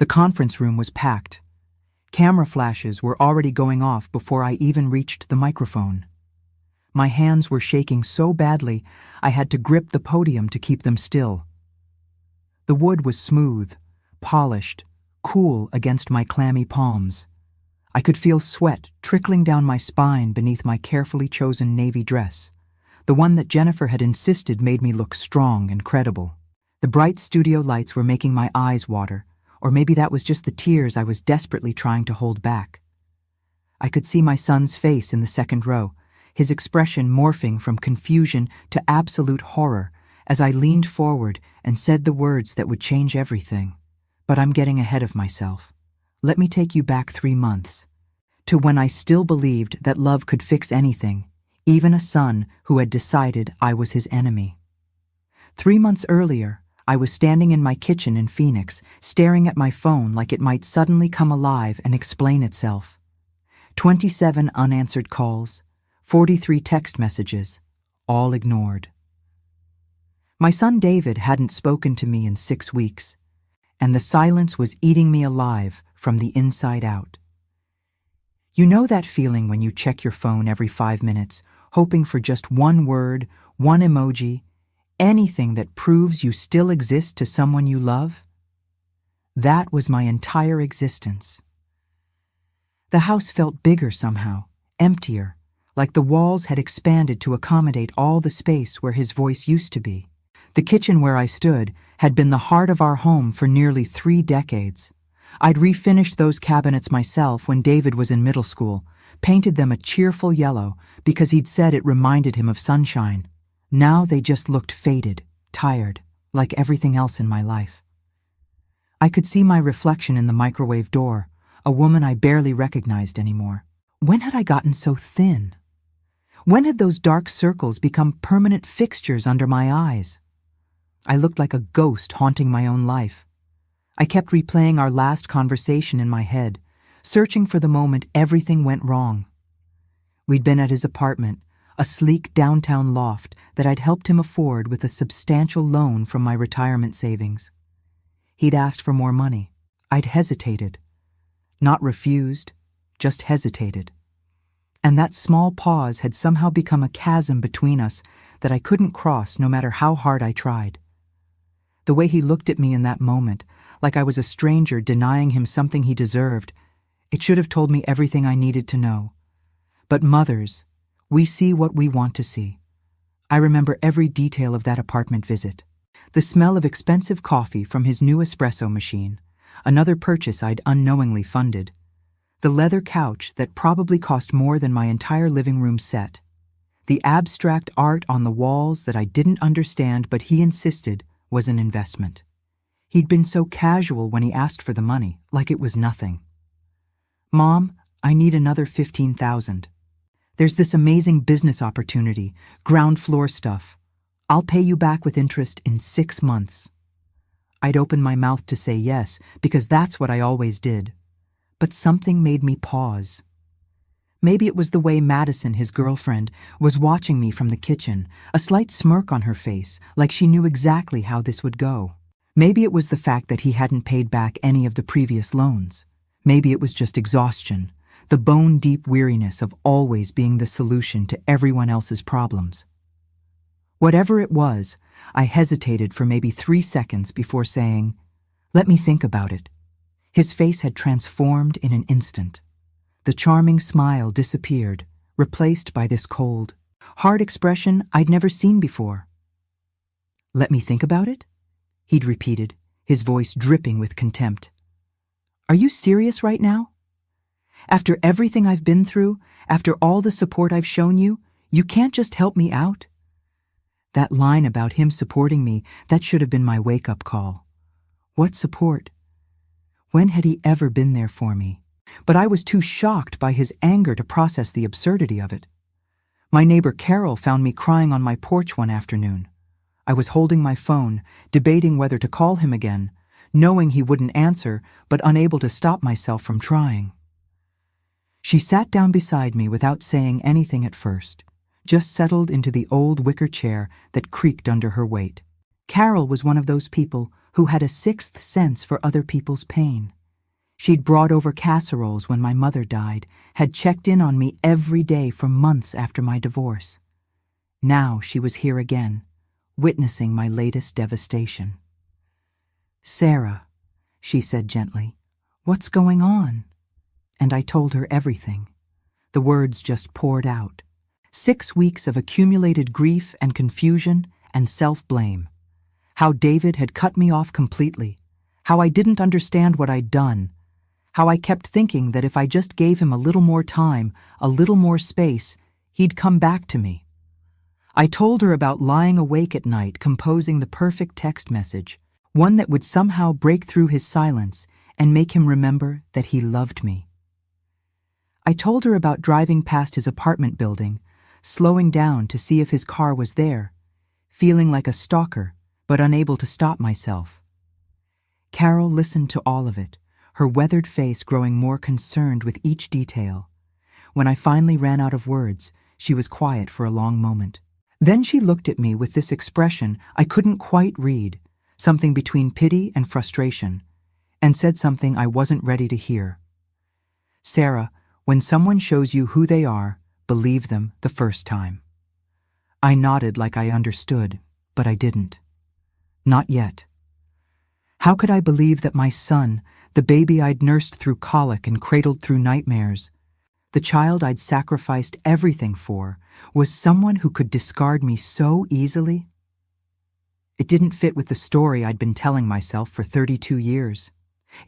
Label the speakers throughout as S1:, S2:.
S1: The conference room was packed. Camera flashes were already going off before I even reached the microphone. My hands were shaking so badly I had to grip the podium to keep them still. The wood was smooth, polished, cool against my clammy palms. I could feel sweat trickling down my spine beneath my carefully chosen navy dress, the one that Jennifer had insisted made me look strong and credible. The bright studio lights were making my eyes water, or maybe that was just the tears I was desperately trying to hold back. I could see my son's face in the second row, his expression morphing from confusion to absolute horror as I leaned forward and said the words that would change everything. But I'm getting ahead of myself. Let me take you back 3 months, to when I still believed that love could fix anything, even a son who had decided I was his enemy. 3 months earlier, I was standing in my kitchen in Phoenix, staring at my phone like it might suddenly come alive and explain itself. 27 unanswered calls, 43 text messages, all ignored. My son David hadn't spoken to me in 6 weeks, and the silence was eating me alive from the inside out. You know that feeling when you check your phone every 5 minutes, hoping for just one word, one emoji, anything that proves you still exist to someone you love? That was my entire existence. The house felt bigger somehow, emptier, like the walls had expanded to accommodate all the space where his voice used to be. The kitchen where I stood had been the heart of our home for nearly 3 decades. I'd refinished those cabinets myself when David was in middle school, painted them a cheerful yellow because he'd said it reminded him of sunshine. Now they just looked faded, tired, like everything else in my life. I could see my reflection in the microwave door, a woman I barely recognized anymore. When had I gotten so thin? When had those dark circles become permanent fixtures under my eyes? I looked like a ghost haunting my own life. I kept replaying our last conversation in my head, searching for the moment everything went wrong. We'd been at his apartment, a sleek downtown loft that I'd helped him afford with a substantial loan from my retirement savings. He'd asked for more money. I'd hesitated. Not refused, just hesitated. And that small pause had somehow become a chasm between us that I couldn't cross no matter how hard I tried. The way he looked at me in that moment, like I was a stranger denying him something he deserved, it should have told me everything I needed to know. But mothers, we see what we want to see. I remember every detail of that apartment visit. The smell of expensive coffee from his new espresso machine, another purchase I'd unknowingly funded. The leather couch that probably cost more than my entire living room set. The abstract art on the walls that I didn't understand but he insisted was an investment. He'd been so casual when he asked for the money, like it was nothing. Mom, I need another $15,000. There's this amazing business opportunity, ground floor stuff. I'll pay you back with interest in 6 months. I'd open my mouth to say yes, because that's what I always did. But something made me pause. Maybe it was the way Madison, his girlfriend, was watching me from the kitchen, a slight smirk on her face, like she knew exactly how this would go. Maybe it was the fact that he hadn't paid back any of the previous loans. Maybe it was just exhaustion, the bone-deep weariness of always being the solution to everyone else's problems. Whatever it was, I hesitated for maybe 3 seconds before saying, "Let me think about it." His face had transformed in an instant. The charming smile disappeared, replaced by this cold, hard expression I'd never seen before. "Let me think about it?" he'd repeated, his voice dripping with contempt. "Are you serious right now? After everything I've been through, after all the support I've shown you, you can't just help me out?" That line about him supporting me, that should have been my wake-up call. What support? When had he ever been there for me? But I was too shocked by his anger to process the absurdity of it. My neighbor Carol found me crying on my porch one afternoon. I was holding my phone, debating whether to call him again, knowing he wouldn't answer, but unable to stop myself from trying. She sat down beside me without saying anything at first, just settled into the old wicker chair that creaked under her weight. Carol was one of those people who had a sixth sense for other people's pain. She'd brought over casseroles when my mother died, had checked in on me every day for months after my divorce. Now she was here again, witnessing my latest devastation. "Sarah," she said gently, "what's going on?" And I told her everything. The words just poured out. 6 weeks of accumulated grief and confusion and self-blame. How David had cut me off completely. How I didn't understand what I'd done. How I kept thinking that if I just gave him a little more time, a little more space, he'd come back to me. I told her about lying awake at night composing the perfect text message, one that would somehow break through his silence and make him remember that he loved me. I told her about driving past his apartment building, slowing down to see if his car was there, feeling like a stalker but unable to stop myself. Carol listened to all of it, her weathered face growing more concerned with each detail. When I finally ran out of words, she was quiet for a long moment. Then she looked at me with this expression I couldn't quite read, something between pity and frustration, and said something I wasn't ready to hear. "Sarah, when someone shows you who they are, believe them the first time." I nodded like I understood, but I didn't. Not yet. How could I believe that my son, the baby I'd nursed through colic and cradled through nightmares, the child I'd sacrificed everything for, was someone who could discard me so easily? It didn't fit with the story I'd been telling myself for 32 years.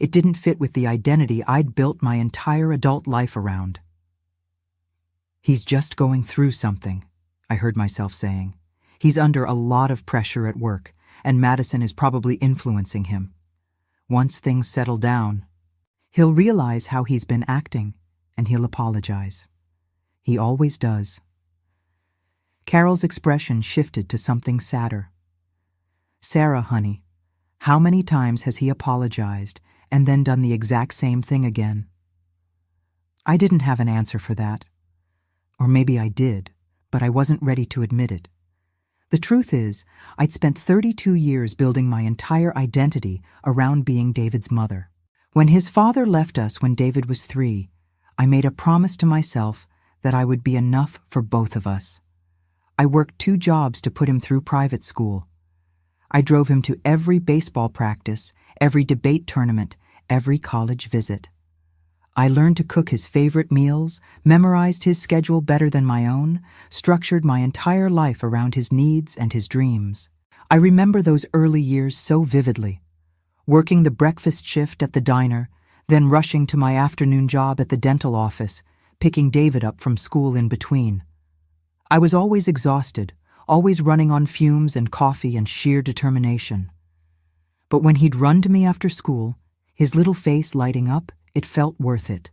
S1: It didn't fit with the identity I'd built my entire adult life around. "He's just going through something," I heard myself saying. "He's under a lot of pressure at work, and Madison is probably influencing him. Once things settle down, he'll realize how he's been acting, and he'll apologize. He always does." Carol's expression shifted to something sadder. "Sarah, honey, how many times has he apologized and then done the exact same thing again?" I didn't have an answer for that. Or maybe I did, but I wasn't ready to admit it. The truth is, I'd spent 32 years building my entire identity around being David's mother. When his father left us when David was 3, I made a promise to myself that I would be enough for both of us. I worked 2 jobs to put him through private school. I drove him to every baseball practice, every debate tournament, every college visit. I learned to cook his favorite meals, memorized his schedule better than my own, structured my entire life around his needs and his dreams. I remember those early years so vividly. Working the breakfast shift at the diner, then rushing to my afternoon job at the dental office, picking David up from school in between. I was always exhausted, always running on fumes and coffee and sheer determination. But when he'd run to me after school, his little face lighting up, it felt worth it.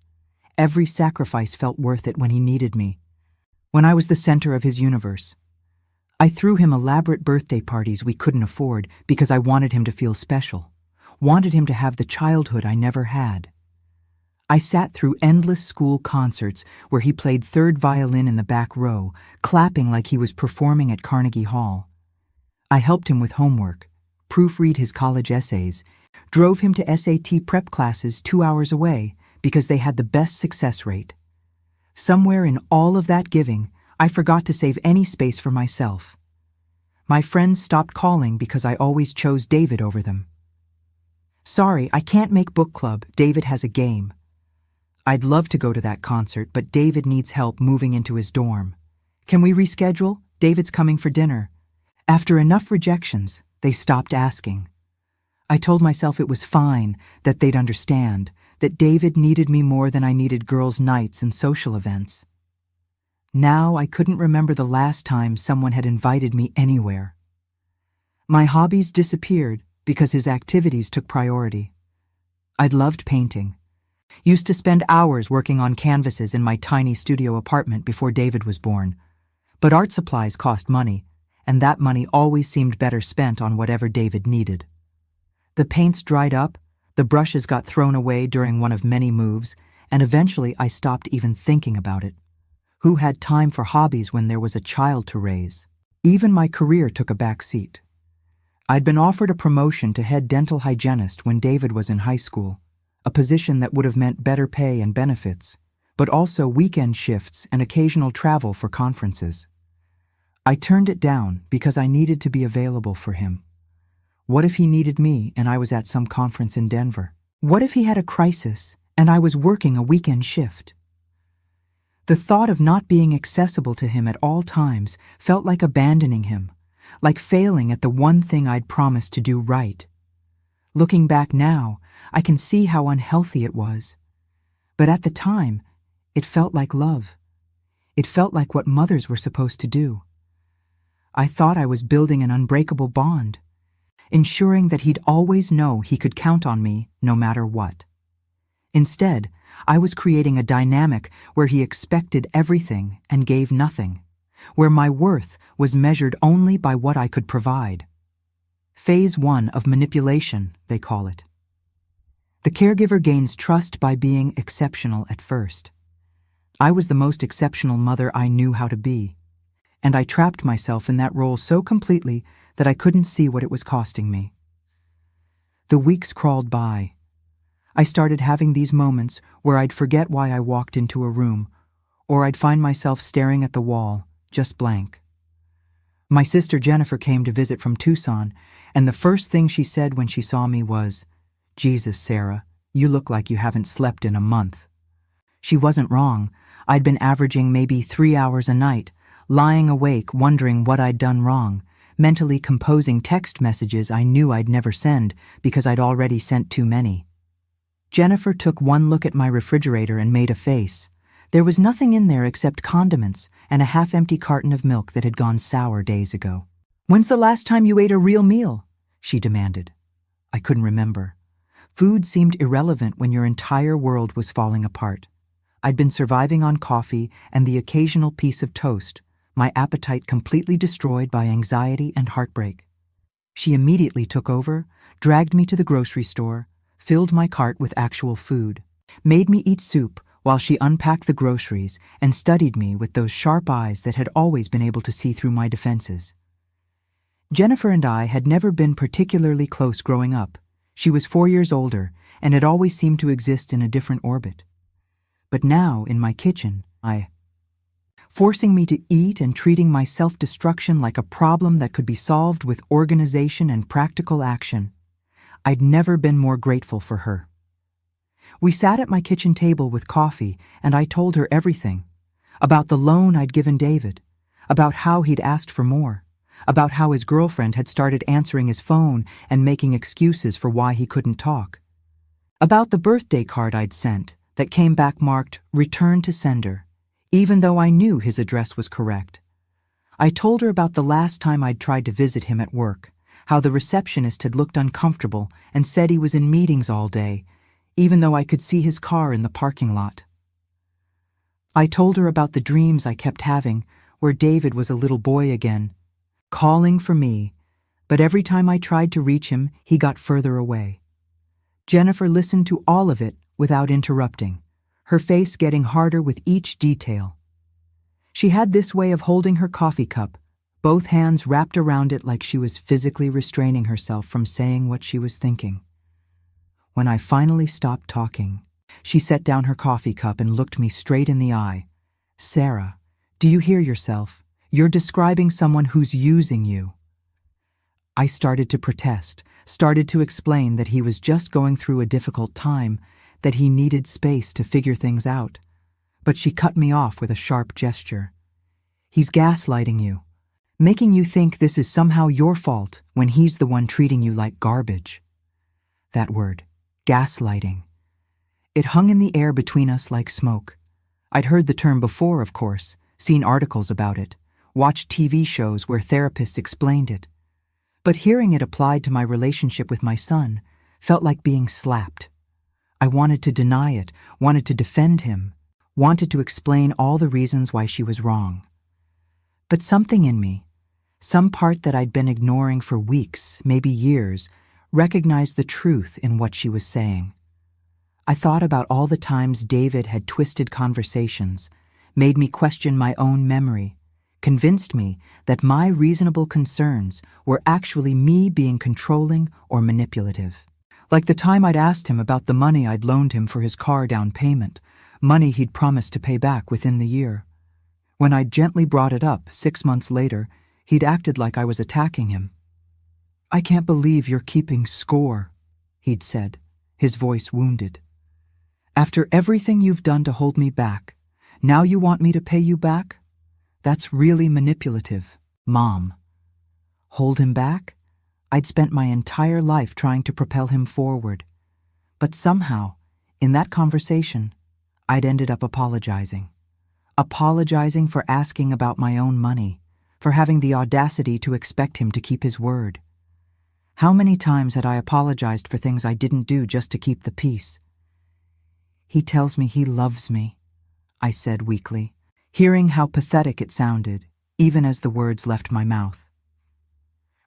S1: Every sacrifice felt worth it when he needed me, when I was the center of his universe. I threw him elaborate birthday parties we couldn't afford because I wanted him to feel special, wanted him to have the childhood I never had. I sat through endless school concerts where he played third violin in the back row, clapping like he was performing at Carnegie Hall. I helped him with homework, proofread his college essays, drove him to SAT prep classes 2 hours away because they had the best success rate. Somewhere in all of that giving, I forgot to save any space for myself. My friends stopped calling because I always chose David over them. "Sorry, I can't make book club. David has a game." "I'd love to go to that concert, but David needs help moving into his dorm." "Can we reschedule? David's coming for dinner." After enough rejections, they stopped asking. I told myself it was fine, that they'd understand, that David needed me more than I needed girls' nights and social events. Now I couldn't remember the last time someone had invited me anywhere. My hobbies disappeared because his activities took priority. I'd loved painting. Used to spend hours working on canvases in my tiny studio apartment before David was born. But art supplies cost money, and that money always seemed better spent on whatever David needed. The paints dried up, the brushes got thrown away during one of many moves, and eventually I stopped even thinking about it. Who had time for hobbies when there was a child to raise? Even my career took a back seat. I'd been offered a promotion to head dental hygienist when David was in high school, a position that would have meant better pay and benefits, but also weekend shifts and occasional travel for conferences. I turned it down because I needed to be available for him. What if he needed me and I was at some conference in Denver? What if he had a crisis and I was working a weekend shift? The thought of not being accessible to him at all times felt like abandoning him, like failing at the one thing I'd promised to do right. Looking back now, I can see how unhealthy it was. But at the time, it felt like love. It felt like what mothers were supposed to do. I thought I was building an unbreakable bond, ensuring that he'd always know he could count on me no matter what. Instead, I was creating a dynamic where he expected everything and gave nothing, where my worth was measured only by what I could provide. Phase 1 of manipulation, they call it. The caregiver gains trust by being exceptional at first. I was the most exceptional mother I knew how to be, and I trapped myself in that role so completely that I couldn't see what it was costing me. The weeks crawled by. I started having these moments where I'd forget why I walked into a room, or I'd find myself staring at the wall, just blank. My sister Jennifer came to visit from Tucson, and the first thing she said when she saw me was, "Jesus, Sarah, you look like you haven't slept in a month." She wasn't wrong. I'd been averaging maybe 3 hours a night, lying awake wondering what I'd done wrong, mentally composing text messages I knew I'd never send because I'd already sent too many. Jennifer took one look at my refrigerator and made a face. There was nothing in there except condiments and a half-empty carton of milk that had gone sour days ago. "When's the last time you ate a real meal?" she demanded. I couldn't remember. Food seemed irrelevant when your entire world was falling apart. I'd been surviving on coffee and the occasional piece of toast, my appetite completely destroyed by anxiety and heartbreak. She immediately took over, dragged me to the grocery store, filled my cart with actual food, made me eat soup while she unpacked the groceries and studied me with those sharp eyes that had always been able to see through my defenses. Jennifer and I had never been particularly close growing up. She was 4 years older and had always seemed to exist in a different orbit. But now, in my kitchen, forcing me to eat and treating my self-destruction like a problem that could be solved with organization and practical action. I'd never been more grateful for her. We sat at my kitchen table with coffee, and I told her everything. About the loan I'd given David, about how he'd asked for more, about how his girlfriend had started answering his phone and making excuses for why he couldn't talk, about the birthday card I'd sent that came back marked "Return to Sender," even though I knew his address was correct. I told her about the last time I'd tried to visit him at work, how the receptionist had looked uncomfortable and said he was in meetings all day, even though I could see his car in the parking lot. I told her about the dreams I kept having, where David was a little boy again, calling for me, but every time I tried to reach him, he got further away. Jennifer listened to all of it without interrupting, her face getting harder with each detail. She had this way of holding her coffee cup, both hands wrapped around it like she was physically restraining herself from saying what she was thinking. When I finally stopped talking, she set down her coffee cup and looked me straight in the eye. "Sarah, do you hear yourself? You're describing someone who's using you." I started to protest, started to explain that he was just going through a difficult time, that he needed space to figure things out. But she cut me off with a sharp gesture. "He's gaslighting you, making you think this is somehow your fault when he's the one treating you like garbage." That word, gaslighting. It hung in the air between us like smoke. I'd heard the term before, of course, seen articles about it, watched TV shows where therapists explained it. But hearing it applied to my relationship with my son felt like being slapped. I wanted to deny it, wanted to defend him, wanted to explain all the reasons why she was wrong. But something in me, some part that I'd been ignoring for weeks, maybe years, recognized the truth in what she was saying. I thought about all the times David had twisted conversations, made me question my own memory, convinced me that my reasonable concerns were actually me being controlling or manipulative. Like the time I'd asked him about the money I'd loaned him for his car down payment, money he'd promised to pay back within the year. When I'd gently brought it up 6 months later, he'd acted like I was attacking him. "I can't believe you're keeping score," he'd said, his voice wounded. "After everything you've done to hold me back, now you want me to pay you back? That's really manipulative, Mom." Hold him back? I'd spent my entire life trying to propel him forward. But somehow, in that conversation, I'd ended up apologizing. Apologizing for asking about my own money, for having the audacity to expect him to keep his word. How many times had I apologized for things I didn't do just to keep the peace? "He tells me he loves me," I said weakly, hearing how pathetic it sounded, even as the words left my mouth.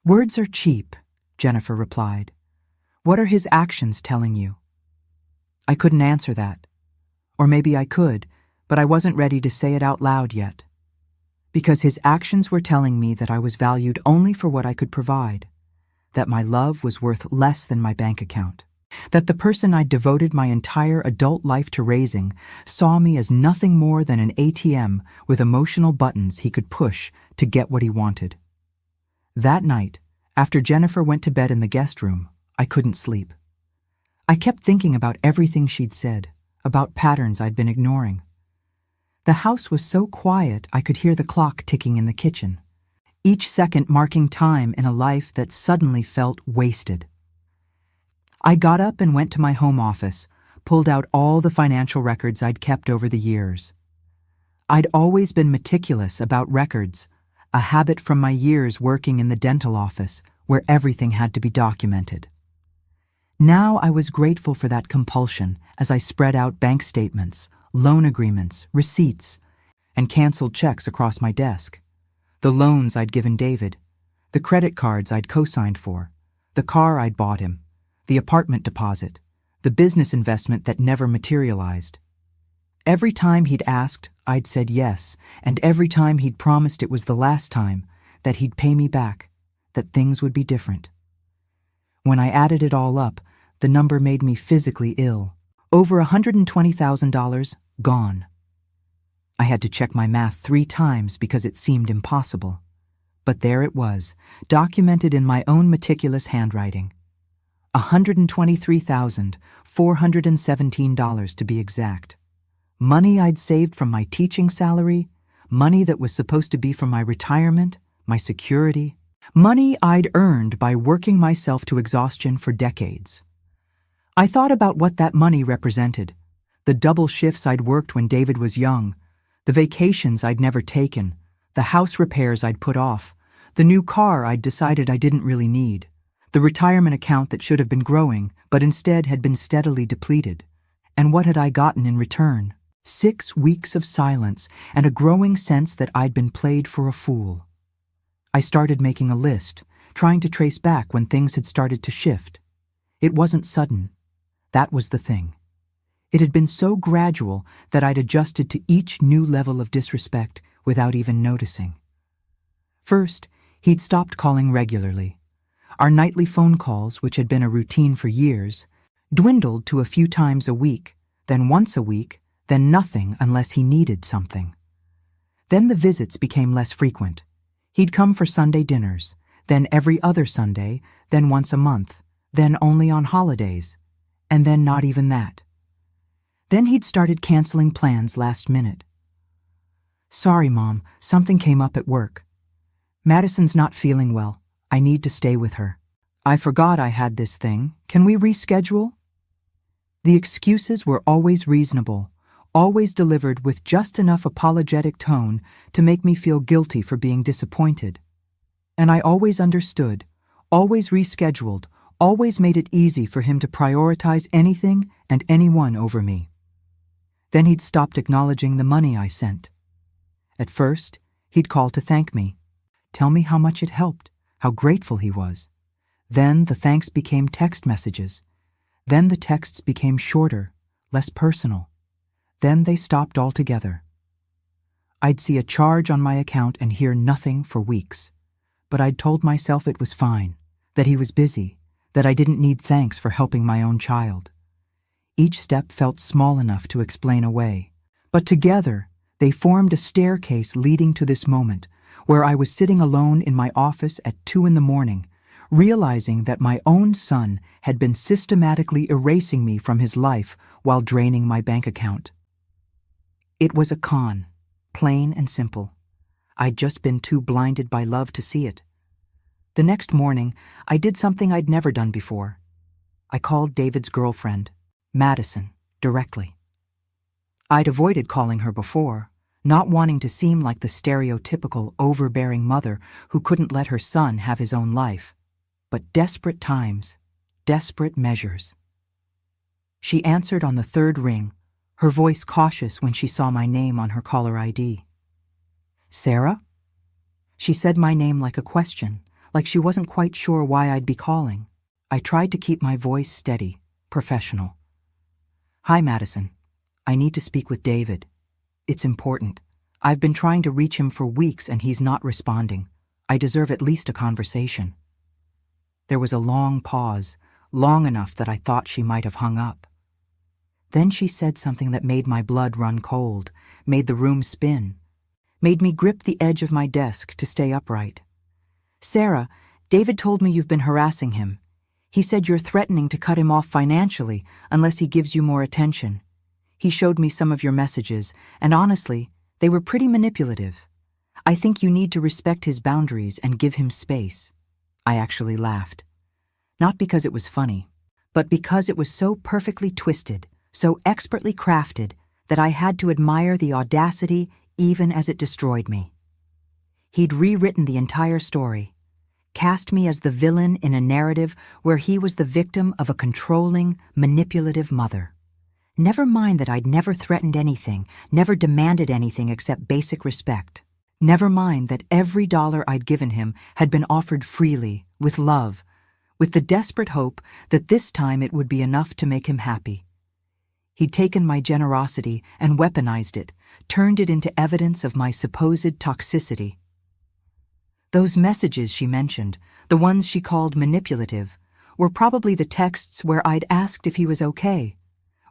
S1: "Words are cheap," Jennifer replied. "What are his actions telling you?" I couldn't answer that. Or maybe I could, but I wasn't ready to say it out loud yet. Because his actions were telling me that I was valued only for what I could provide, that my love was worth less than my bank account, that the person I'd devoted my entire adult life to raising saw me as nothing more than an ATM with emotional buttons he could push to get what he wanted. That night, after Jennifer went to bed in the guest room, I couldn't sleep. I kept thinking about everything she'd said, about patterns I'd been ignoring. The house was so quiet I could hear the clock ticking in the kitchen, each second marking time in a life that suddenly felt wasted. I got up and went to my home office, pulled out all the financial records I'd kept over the years. I'd always been meticulous about records, a habit from my years working in the dental office where everything had to be documented. Now I was grateful for that compulsion as I spread out bank statements, loan agreements, receipts, and canceled checks across my desk. The loans I'd given David, the credit cards I'd co-signed for, the car I'd bought him, the apartment deposit, the business investment that never materialized. Every time he'd asked, I'd said yes, and every time he'd promised it was the last time, that he'd pay me back, that things would be different. When I added it all up, the number made me physically ill. Over $120,000 gone. I had to check my math 3 times because it seemed impossible. But there it was, documented in my own meticulous handwriting. $123,417 to be exact. Money I'd saved from my teaching salary, money that was supposed to be for my retirement, my security, money I'd earned by working myself to exhaustion for decades. I thought about what that money represented, the double shifts I'd worked when David was young, the vacations I'd never taken, the house repairs I'd put off, the new car I'd decided I didn't really need, the retirement account that should have been growing but instead had been steadily depleted. And what had I gotten in return? 6 weeks of silence and a growing sense that I'd been played for a fool. I started making a list, trying to trace back when things had started to shift. It wasn't sudden. That was the thing. It had been so gradual that I'd adjusted to each new level of disrespect without even noticing. First, he'd stopped calling regularly. Our nightly phone calls, which had been a routine for years, dwindled to a few times a week, then once a week, then nothing unless he needed something. Then the visits became less frequent. He'd come for Sunday dinners, then every other Sunday, then once a month, then only on holidays, and then not even that. Then he'd started canceling plans last minute. "Sorry, Mom, something came up at work. Madison's not feeling well. I need to stay with her. I forgot I had this thing. Can we reschedule?" The excuses were always reasonable, always delivered with just enough apologetic tone to make me feel guilty for being disappointed. And I always understood, always rescheduled, always made it easy for him to prioritize anything and anyone over me. Then he'd stopped acknowledging the money I sent. At first, he'd call to thank me, tell me how much it helped, how grateful he was. Then the thanks became text messages. Then the texts became shorter, less personal. Then they stopped altogether. I'd see a charge on my account and hear nothing for weeks. But I'd told myself it was fine, that he was busy, that I didn't need thanks for helping my own child. Each step felt small enough to explain away, but together they formed a staircase leading to this moment where I was sitting alone in my office at 2 a.m, realizing that my own son had been systematically erasing me from his life while draining my bank account. It was a con, plain and simple. I'd just been too blinded by love to see it. The next morning, I did something I'd never done before. I called David's girlfriend, Madison, directly. I'd avoided calling her before, not wanting to seem like the stereotypical overbearing mother who couldn't let her son have his own life. But desperate times, desperate measures. She answered on the third ring, her voice cautious when she saw my name on her caller ID. "Sarah?" She said my name like a question, like she wasn't quite sure why I'd be calling. I tried to keep my voice steady, professional. "Hi, Madison. I need to speak with David. It's important. I've been trying to reach him for weeks and he's not responding. I deserve at least a conversation." There was a long pause, long enough that I thought she might have hung up. Then she said something that made my blood run cold, made the room spin, made me grip the edge of my desk to stay upright. "Sarah, David told me you've been harassing him. He said you're threatening to cut him off financially unless he gives you more attention. He showed me some of your messages, and honestly, they were pretty manipulative. I think you need to respect his boundaries and give him space." I actually laughed. Not because it was funny, but because it was so perfectly twisted, so expertly crafted, that I had to admire the audacity even as it destroyed me. He'd rewritten the entire story, cast me as the villain in a narrative where he was the victim of a controlling, manipulative mother. Never mind that I'd never threatened anything, never demanded anything except basic respect. Never mind that every dollar I'd given him had been offered freely, with love, with the desperate hope that this time it would be enough to make him happy. He'd taken my generosity and weaponized it, turned it into evidence of my supposed toxicity. Those messages she mentioned, the ones she called manipulative, were probably the texts where I'd asked if he was okay,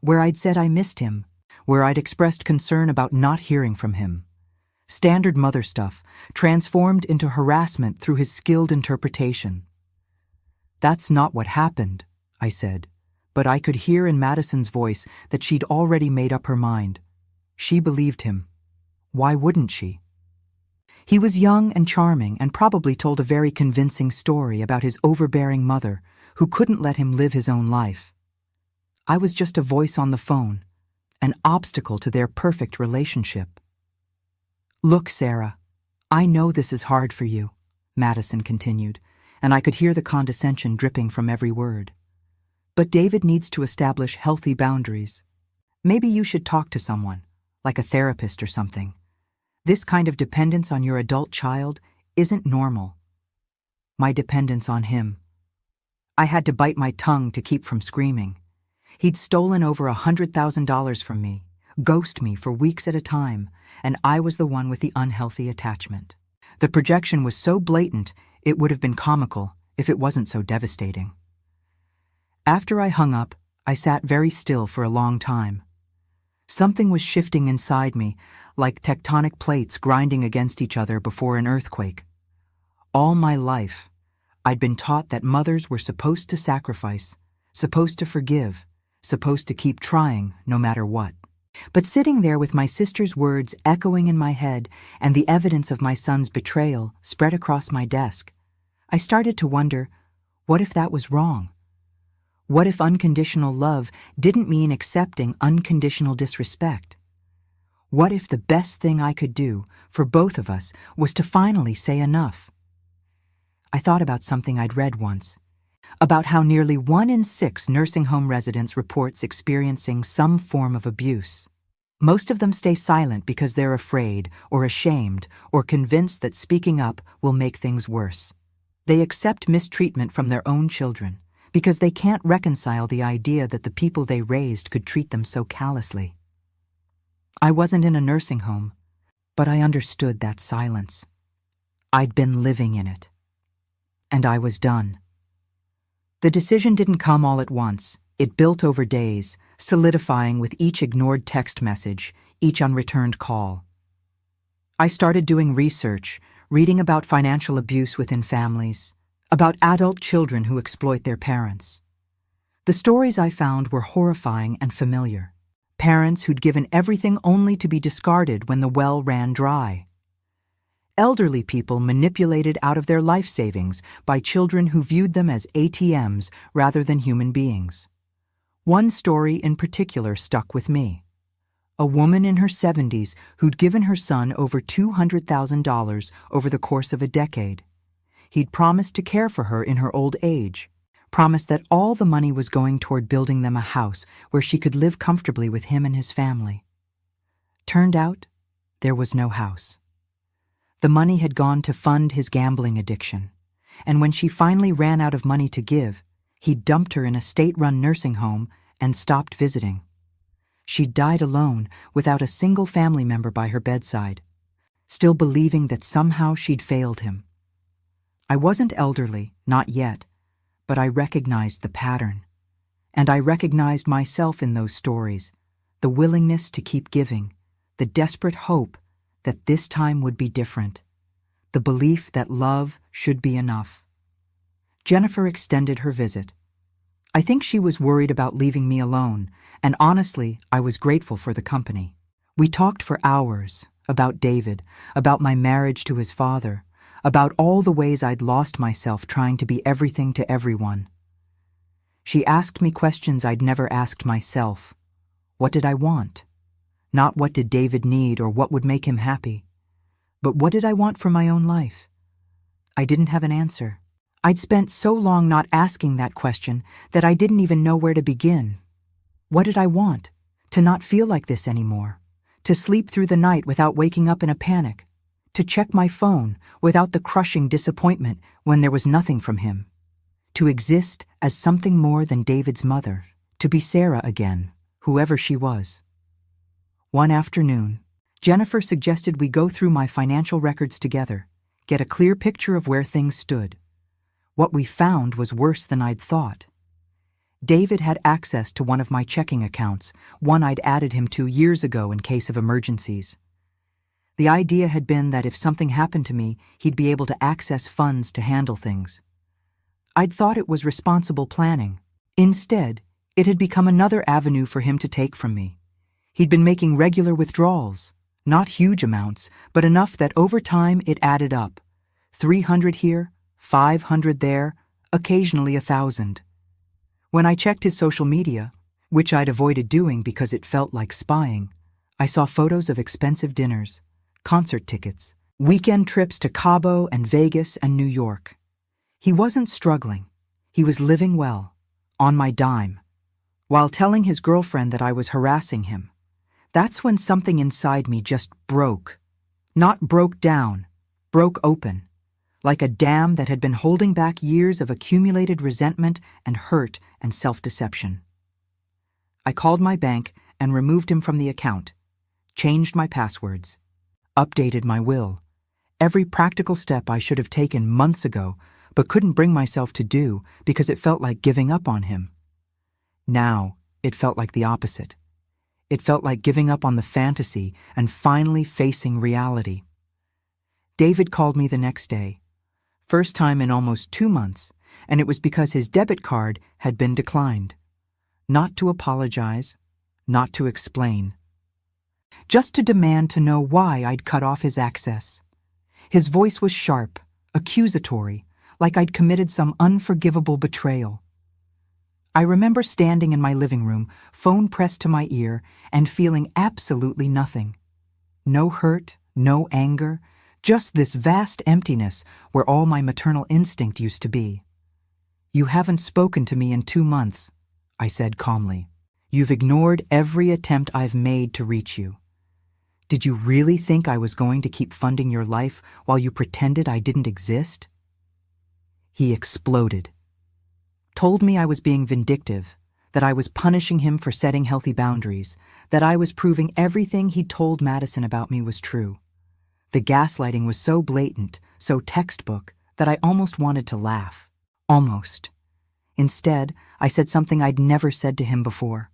S1: where I'd said I missed him, where I'd expressed concern about not hearing from him. Standard mother stuff, transformed into harassment through his skilled interpretation. "That's not what happened," I said, but I could hear in Madison's voice that she'd already made up her mind. She believed him. Why wouldn't she? He was young and charming and probably told a very convincing story about his overbearing mother who couldn't let him live his own life. I was just a voice on the phone, an obstacle to their perfect relationship. "Look, Sarah, I know this is hard for you," Madison continued, and I could hear the condescension dripping from every word. "But David needs to establish healthy boundaries. Maybe you should talk to someone, like a therapist or something. This kind of dependence on your adult child isn't normal." My dependence on him. I had to bite my tongue to keep from screaming. He'd stolen over $100,000 from me, ghost me for weeks at a time, and I was the one with the unhealthy attachment. The projection was so blatant, it would have been comical if it wasn't so devastating. After I hung up, I sat very still for a long time. Something was shifting inside me, like tectonic plates grinding against each other before an earthquake. All my life, I'd been taught that mothers were supposed to sacrifice, supposed to forgive, supposed to keep trying no matter what. But sitting there with my sister's words echoing in my head and the evidence of my son's betrayal spread across my desk, I started to wonder, what if that was wrong? What if unconditional love didn't mean accepting unconditional disrespect? What if the best thing I could do for both of us was to finally say enough? I thought about something I'd read once, about how nearly 1 in 6 nursing home residents reports experiencing some form of abuse. Most of them stay silent because they're afraid or ashamed or convinced that speaking up will make things worse. They accept mistreatment from their own children because they can't reconcile the idea that the people they raised could treat them so callously. I wasn't in a nursing home, But I understood that silence. I'd been living in it. And I was done. The decision didn't come all at once. It built over days, solidifying with each ignored text message, each unreturned call. I started doing research, reading about financial abuse within families, about adult children who exploit their parents. The stories I found were horrifying and familiar. Parents who'd given everything only to be discarded when the well ran dry. Elderly people manipulated out of their life savings by children who viewed them as ATMs rather than human beings. One story in particular stuck with me. A woman in her 70s who'd given her son over $200,000 over the course of a decade. He'd promised to care for her in her old age, promised that all the money was going toward building them a house where she could live comfortably with him and his family. Turned out, there was no house. The money had gone to fund his gambling addiction, and when she finally ran out of money to give, he dumped her in a state-run nursing home and stopped visiting. She died alone, without a single family member by her bedside, still believing that somehow she'd failed him. I wasn't elderly, not yet, but I recognized the pattern. And I recognized myself in those stories, the willingness to keep giving, the desperate hope that this time would be different, the belief that love should be enough. Jennifer extended her visit. I think she was worried about leaving me alone, and honestly, I was grateful for the company. We talked for hours about David, about my marriage to his father, about all the ways I'd lost myself trying to be everything to everyone. She asked me questions I'd never asked myself. What did I want? Not what did David need or what would make him happy, but what did I want for my own life? I didn't have an answer. I'd spent so long not asking that question that I didn't even know where to begin. What did I want? To not feel like this anymore. To sleep through the night without waking up in a panic. To check my phone without the crushing disappointment when there was nothing from him. To exist as something more than David's mother. To be Sarah again, whoever she was. One afternoon, Jennifer suggested we go through my financial records together, get a clear picture of where things stood. What we found was worse than I'd thought. David had access to one of my checking accounts, one I'd added him to years ago in case of emergencies. The idea had been that if something happened to me, he'd be able to access funds to handle things. I'd thought it was responsible planning. Instead, it had become another avenue for him to take from me. He'd been making regular withdrawals, not huge amounts, but enough that over time it added up. 300 here, 500 there, occasionally 1,000. When I checked his social media, which I'd avoided doing because it felt like spying, I saw photos of expensive dinners, concert tickets, weekend trips to Cabo and Vegas and New York. He wasn't struggling. He was living well, on my dime, while telling his girlfriend that I was harassing him. That's when something inside me just broke. Not broke down, broke open, like a dam that had been holding back years of accumulated resentment and hurt and self-deception. I called my bank and removed him from the account, changed my passwords, updated my will, every practical step I should have taken months ago but couldn't bring myself to do because it felt like giving up on him. Now, it felt like the opposite. It felt like giving up on the fantasy and finally facing reality. David called me the next day. First time in almost 2 months, and it was because his debit card had been declined. Not to apologize, not to explain. Just to demand to know why I'd cut off his access. His voice was sharp, accusatory, like I'd committed some unforgivable betrayal. I remember standing in my living room, phone pressed to my ear, and feeling absolutely nothing. No hurt, no anger, just this vast emptiness where all my maternal instinct used to be. "You haven't spoken to me in 2 months," I said calmly. "You've ignored every attempt I've made to reach you. Did you really think I was going to keep funding your life while you pretended I didn't exist?" He exploded. Told me I was being vindictive, that I was punishing him for setting healthy boundaries, that I was proving everything he'd told Madison about me was true. The gaslighting was so blatant, so textbook, that I almost wanted to laugh. Almost. Instead, I said something I'd never said to him before.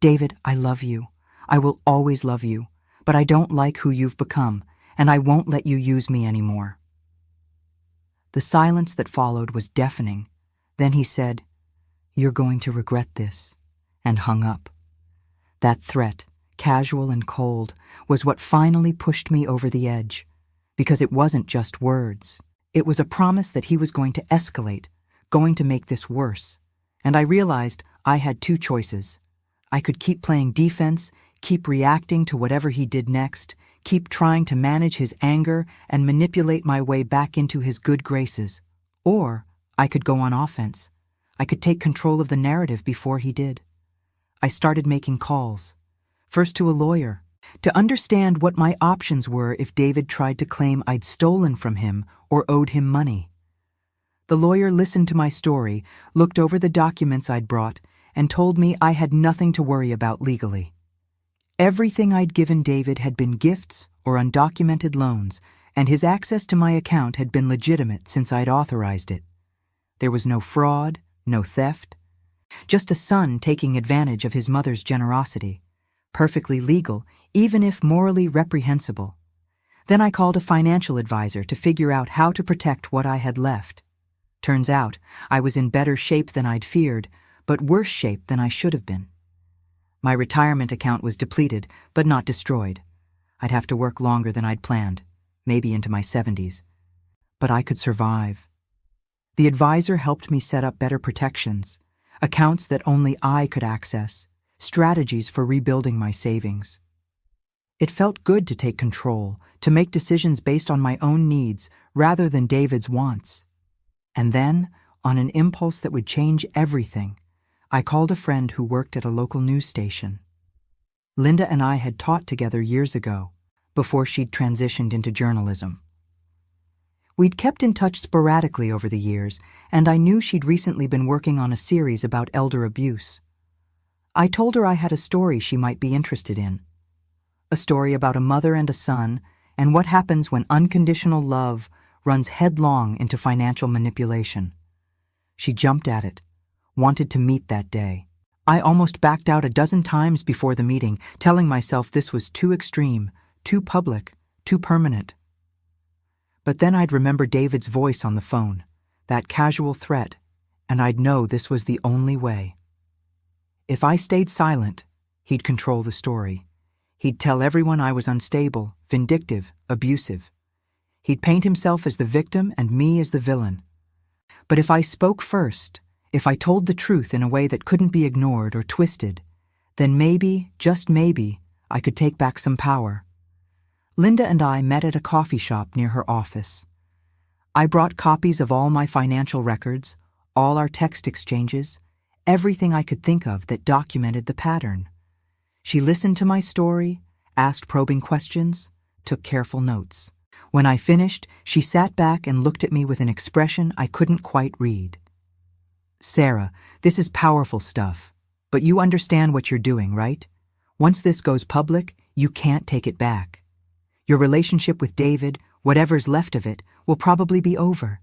S1: "David, I love you. I will always love you, but I don't like who you've become, and I won't let you use me anymore." The silence that followed was deafening. Then he said, "You're going to regret this," and hung up. That threat, casual and cold, was what finally pushed me over the edge, because it wasn't just words. It was a promise that he was going to escalate, going to make this worse, and I realized I had two choices. I could keep playing defense, keep reacting to whatever he did next, keep trying to manage his anger and manipulate my way back into his good graces, or I could go on offense. I could take control of the narrative before he did. I started making calls, first to a lawyer, to understand what my options were if David tried to claim I'd stolen from him or owed him money. The lawyer listened to my story, looked over the documents I'd brought, and told me I had nothing to worry about legally. Everything I'd given David had been gifts or undocumented loans, and his access to my account had been legitimate since I'd authorized it. There was no fraud, no theft, just a son taking advantage of his mother's generosity. Perfectly legal, even if morally reprehensible. Then I called a financial advisor to figure out how to protect what I had left. Turns out, I was in better shape than I'd feared, but worse shape than I should have been. My retirement account was depleted, but not destroyed. I'd have to work longer than I'd planned, maybe into my 70s. But I could survive. The advisor helped me set up better protections, accounts that only I could access, strategies for rebuilding my savings. It felt good to take control, to make decisions based on my own needs rather than David's wants. And then, on an impulse that would change everything, I called a friend who worked at a local news station. Linda and I had taught together years ago, before she'd transitioned into journalism. We'd kept in touch sporadically over the years, and I knew she'd recently been working on a series about elder abuse. I told her I had a story she might be interested in. A story about a mother and a son, and what happens when unconditional love runs headlong into financial manipulation. She jumped at it, wanted to meet that day. I almost backed out a dozen times before the meeting, telling myself this was too extreme, too public, too permanent. But then I'd remember David's voice on the phone, that casual threat, and I'd know this was the only way. If I stayed silent, he'd control the story. He'd tell everyone I was unstable, vindictive, abusive. He'd paint himself as the victim and me as the villain. But if I spoke first, if I told the truth in a way that couldn't be ignored or twisted, then maybe, just maybe, I could take back some power. Linda and I met at a coffee shop near her office. I brought copies of all my financial records, all our text exchanges, everything I could think of that documented the pattern. She listened to my story, asked probing questions, took careful notes. When I finished, she sat back and looked at me with an expression I couldn't quite read. "Sarah, this is powerful stuff, but you understand what you're doing, right? Once this goes public, you can't take it back. Your relationship with David, whatever's left of it, will probably be over.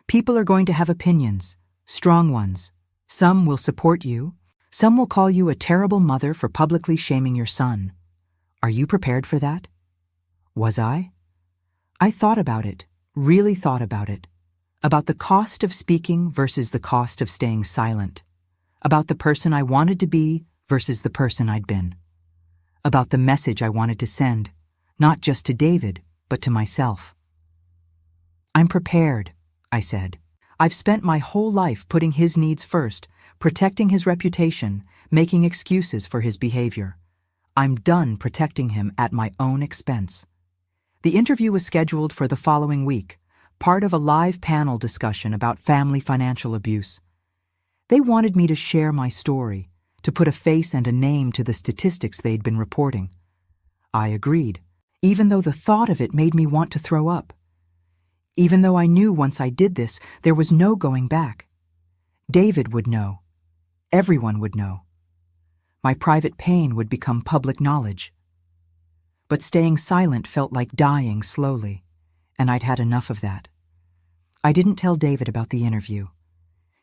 S1: People are going to have opinions, strong ones. Some will support you. Some will call you a terrible mother for publicly shaming your son. Are you prepared for that?" Was I? I thought about it, really thought about it. About the cost of speaking versus the cost of staying silent. About the person I wanted to be versus the person I'd been. About the message I wanted to send, not just to David, but to myself. "I'm prepared," I said. "I've spent my whole life putting his needs first, protecting his reputation, making excuses for his behavior. I'm done protecting him at my own expense." The interview was scheduled for the following week, part of a live panel discussion about family financial abuse. They wanted me to share my story, to put a face and a name to the statistics they'd been reporting. I agreed, even though the thought of it made me want to throw up. Even though I knew once I did this, there was no going back. David would know. Everyone would know. My private pain would become public knowledge. But staying silent felt like dying slowly, and I'd had enough of that. I didn't tell David about the interview.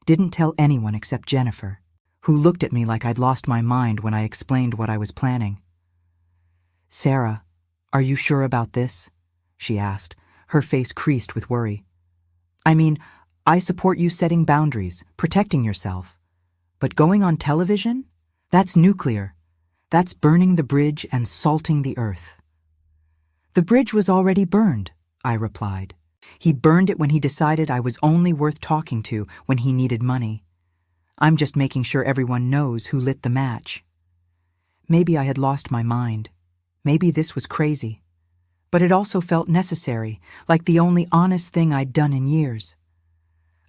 S1: Didn't tell anyone except Jennifer, who looked at me like I'd lost my mind when I explained what I was planning. "Sarah, are you sure about this?" she asked, her face creased with worry. "I mean, I support you setting boundaries, protecting yourself. But going on television? That's nuclear. That's burning the bridge and salting the earth." "The bridge was already burned," I replied. "He burned it when he decided I was only worth talking to when he needed money. I'm just making sure everyone knows who lit the match." Maybe I had lost my mind. Maybe this was crazy. But it also felt necessary, like the only honest thing I'd done in years.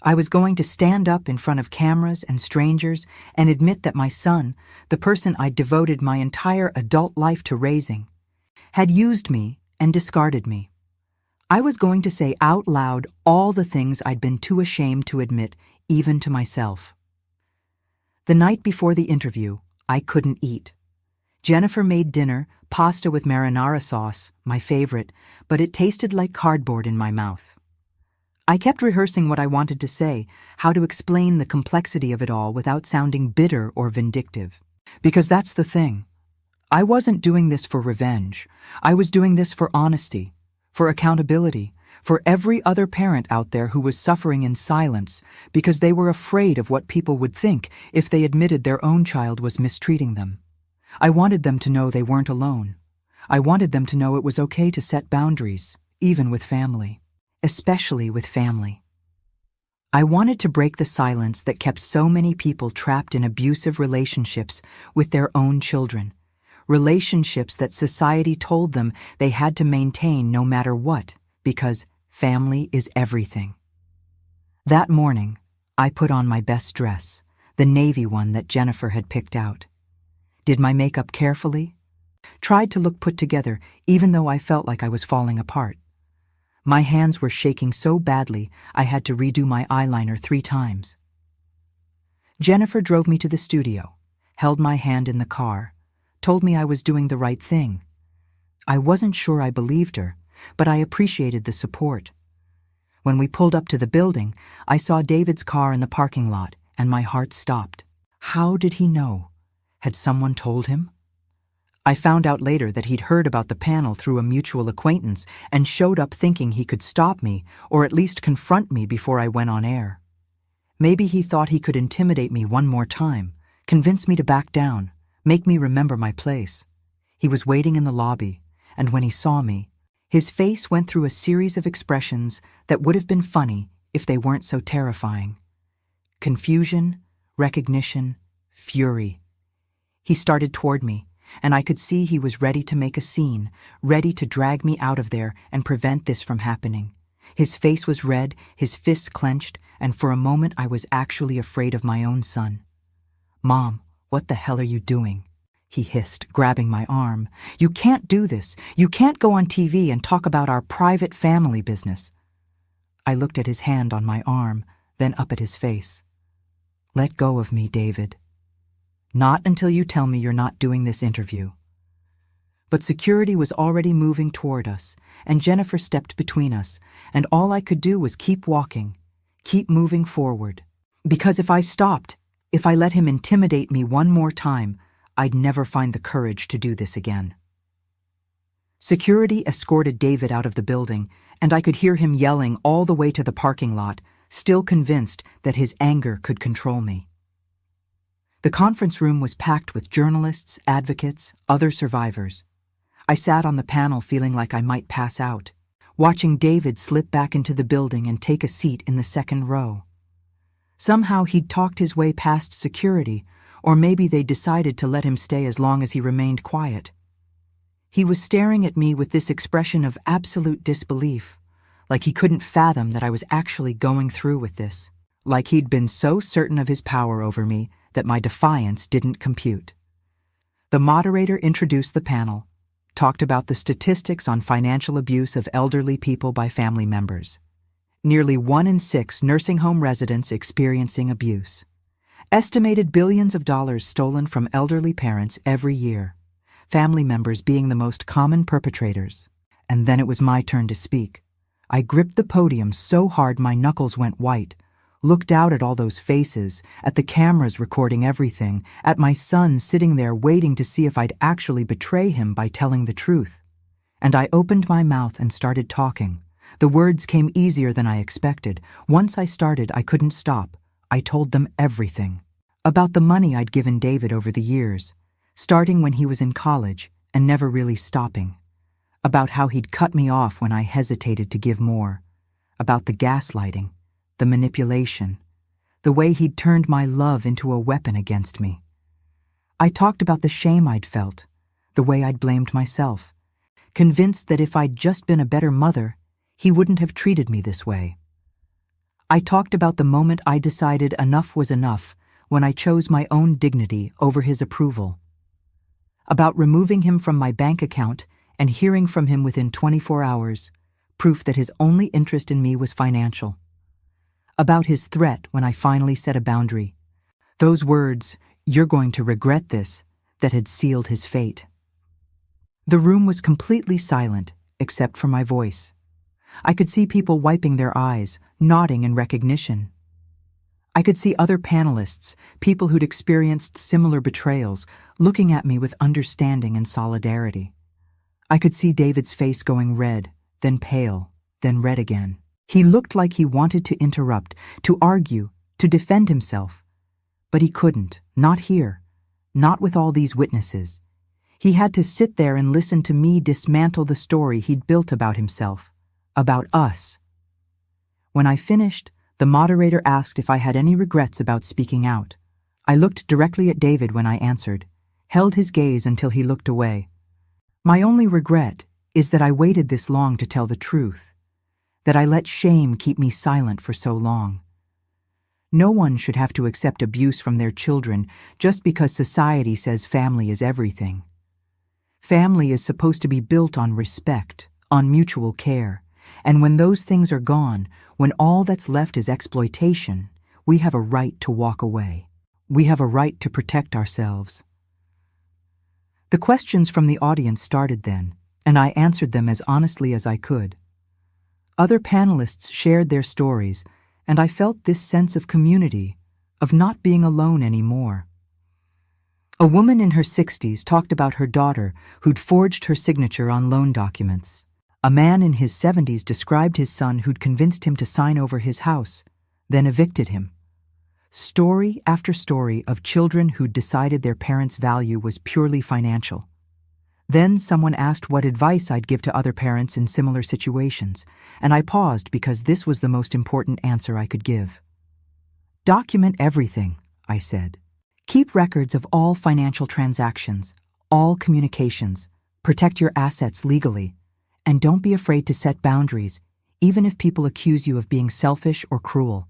S1: I was going to stand up in front of cameras and strangers and admit that my son, the person I'd devoted my entire adult life to raising, had used me and discarded me. I was going to say out loud all the things I'd been too ashamed to admit, even to myself. The night before the interview, I couldn't eat. Jennifer made dinner, pasta with marinara sauce, my favorite, but it tasted like cardboard in my mouth. I kept rehearsing what I wanted to say, how to explain the complexity of it all without sounding bitter or vindictive. Because that's the thing. I wasn't doing this for revenge. I was doing this for honesty, for accountability, for every other parent out there who was suffering in silence because they were afraid of what people would think if they admitted their own child was mistreating them. I wanted them to know they weren't alone. I wanted them to know it was okay to set boundaries, even with family. Especially with family. I wanted to break the silence that kept so many people trapped in abusive relationships with their own children, relationships that society told them they had to maintain no matter what, because family is everything. That morning, I put on my best dress, the navy one that Jennifer had picked out. Did my makeup carefully. Tried to look put together, even though I felt like I was falling apart. My hands were shaking so badly I had to redo my eyeliner 3 times. Jennifer drove me to the studio, held my hand in the car, told me I was doing the right thing. I wasn't sure I believed her, but I appreciated the support. When we pulled up to the building, I saw David's car in the parking lot, and my heart stopped. How did he know? Had someone told him? I found out later that he'd heard about the panel through a mutual acquaintance and showed up thinking he could stop me or at least confront me before I went on air. Maybe he thought he could intimidate me one more time, convince me to back down, make me remember my place. He was waiting in the lobby, and when he saw me, his face went through a series of expressions that would have been funny if they weren't so terrifying. Confusion, recognition, fury. He started toward me, and I could see he was ready to make a scene, ready to drag me out of there and prevent this from happening. His face was red, his fists clenched, and for a moment I was actually afraid of my own son. "Mom, what the hell are you doing?" he hissed, grabbing my arm. "You can't do this. You can't go on TV and talk about our private family business." I looked at his hand on my arm, then up at his face. "Let go of me, David. Not until you tell me you're not doing this interview." But security was already moving toward us, and Jennifer stepped between us, and all I could do was keep walking, keep moving forward. Because if I stopped, if I let him intimidate me one more time, I'd never find the courage to do this again. Security escorted David out of the building, and I could hear him yelling all the way to the parking lot, still convinced that his anger could control me. The conference room was packed with journalists, advocates, other survivors. I sat on the panel feeling like I might pass out, watching David slip back into the building and take a seat in the second row. Somehow he'd talked his way past security, or maybe they decided to let him stay as long as he remained quiet. He was staring at me with this expression of absolute disbelief, like he couldn't fathom that I was actually going through with this, like he'd been so certain of his power over me that my defiance didn't compute. The moderator introduced the panel, talked about the statistics on financial abuse of elderly people by family members. Nearly 1 in 6 nursing home residents experiencing abuse. Estimated billions of dollars stolen from elderly parents every year. family members being the most common perpetrators. And then it was my turn to speak. I gripped the podium so hard my knuckles went white, looked out at all those faces, at the cameras recording everything, at my son sitting there waiting to see if I'd actually betray him by telling the truth. And I opened my mouth and started talking. The words came easier than I expected. Once I started, I couldn't stop. I told them everything. About the money I'd given David over the years, starting when he was in college and never really stopping. About how he'd cut me off when I hesitated to give more. About the gaslighting, the manipulation, the way he'd turned my love into a weapon against me. I talked about the shame I'd felt, the way I'd blamed myself, convinced that if I'd just been a better mother, he wouldn't have treated me this way. I talked about the moment I decided enough was enough when I chose my own dignity over his approval. About removing him from my bank account and hearing from him within 24 hours, proof that his only interest in me was financial. About his threat when I finally set a boundary. Those words, "You're going to regret this," that had sealed his fate. The room was completely silent, except for my voice. I could see people wiping their eyes, nodding in recognition. I could see other panelists, people who'd experienced similar betrayals, looking at me with understanding and solidarity. I could see David's face going red, then pale, then red again. He looked like he wanted to interrupt, to argue, to defend himself. But he couldn't, not here, not with all these witnesses. He had to sit there and listen to me dismantle the story he'd built about himself, about us. When I finished, the moderator asked if I had any regrets about speaking out. I looked directly at David when I answered, held his gaze until he looked away. My only regret is that I waited this long to tell the truth, that I let shame keep me silent for so long. No one should have to accept abuse from their children just because society says family is everything. Family is supposed to be built on respect, on mutual care, and when those things are gone, when all that's left is exploitation, we have a right to walk away. We have a right to protect ourselves. The questions from the audience started then, and I answered them as honestly as I could. Other panelists shared their stories, and I felt this sense of community, of not being alone anymore. A woman in her 60s talked about her daughter who'd forged her signature on loan documents. A man in his 70s described his son who'd convinced him to sign over his house, then evicted him. Story after story of children who'd decided their parents' value was purely financial. Then someone asked what advice I'd give to other parents in similar situations, and I paused because this was the most important answer I could give. Document everything, I said. Keep records of all financial transactions, all communications, protect your assets legally, and don't be afraid to set boundaries, even if people accuse you of being selfish or cruel.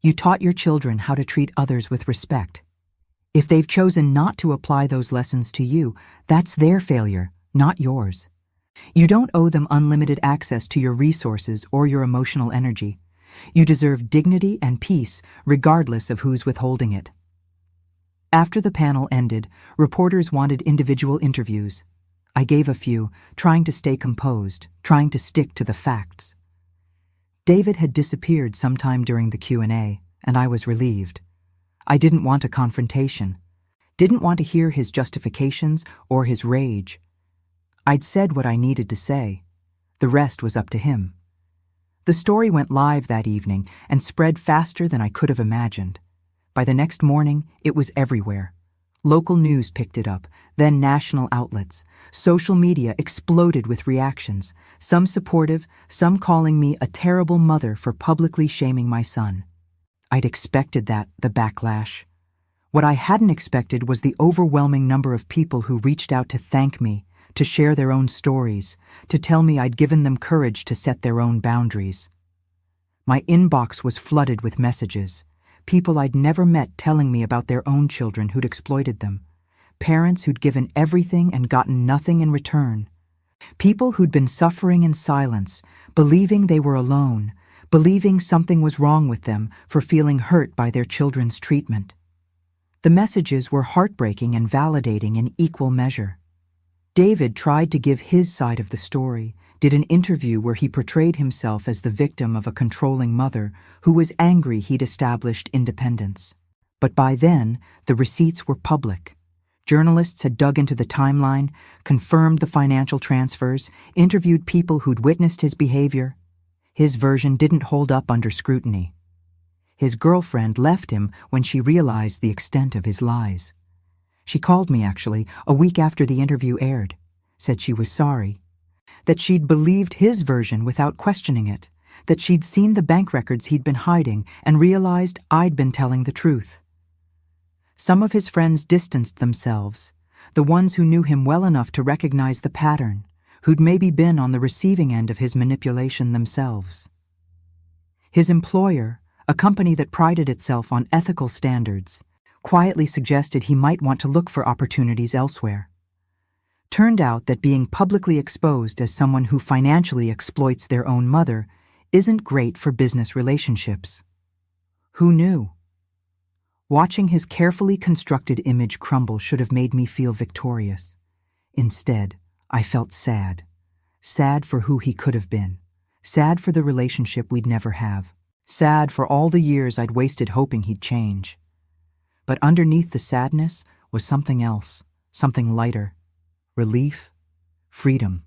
S1: You taught your children how to treat others with respect. If they've chosen not to apply those lessons to you, that's their failure, not yours. You don't owe them unlimited access to your resources or your emotional energy. You deserve dignity and peace, regardless of who's withholding it. After the panel ended, reporters wanted individual interviews. I gave a few, trying to stay composed, trying to stick to the facts. David had disappeared sometime during the Q&A, and I was relieved. I didn't want a confrontation, didn't want to hear his justifications or his rage. I'd said what I needed to say. The rest was up to him. The story went live that evening and spread faster than I could have imagined. By the next morning, it was everywhere. Local news picked it up, then national outlets. Social media exploded with reactions, some supportive, some calling me a terrible mother for publicly shaming my son. I'd expected that, the backlash. What I hadn't expected was the overwhelming number of people who reached out to thank me, to share their own stories, to tell me I'd given them courage to set their own boundaries. My inbox was flooded with messages. People I'd never met telling me about their own children who'd exploited them. Parents who'd given everything and gotten nothing in return. People who'd been suffering in silence, believing they were alone, believing something was wrong with them for feeling hurt by their children's treatment. The messages were heartbreaking and validating in equal measure. David tried to give his side of the story, did an interview where he portrayed himself as the victim of a controlling mother who was angry he'd established independence. But by then, the receipts were public. Journalists had dug into the timeline, confirmed the financial transfers, interviewed people who'd witnessed his behavior. His version didn't hold up under scrutiny. His girlfriend left him when she realized the extent of his lies. She called me, actually, a week after the interview aired, said she was sorry, that she'd believed his version without questioning it, that she'd seen the bank records he'd been hiding and realized I'd been telling the truth. Some of his friends distanced themselves, the ones who knew him well enough to recognize the pattern, who'd maybe been on the receiving end of his manipulation themselves. His employer, a company that prided itself on ethical standards, quietly suggested he might want to look for opportunities elsewhere. Turned out that being publicly exposed as someone who financially exploits their own mother isn't great for business relationships. Who knew? Watching his carefully constructed image crumble should have made me feel victorious. Instead, I felt sad. Sad for who he could have been. Sad for the relationship we'd never have. Sad for all the years I'd wasted hoping he'd change. But underneath the sadness was something else, something lighter. Relief, freedom,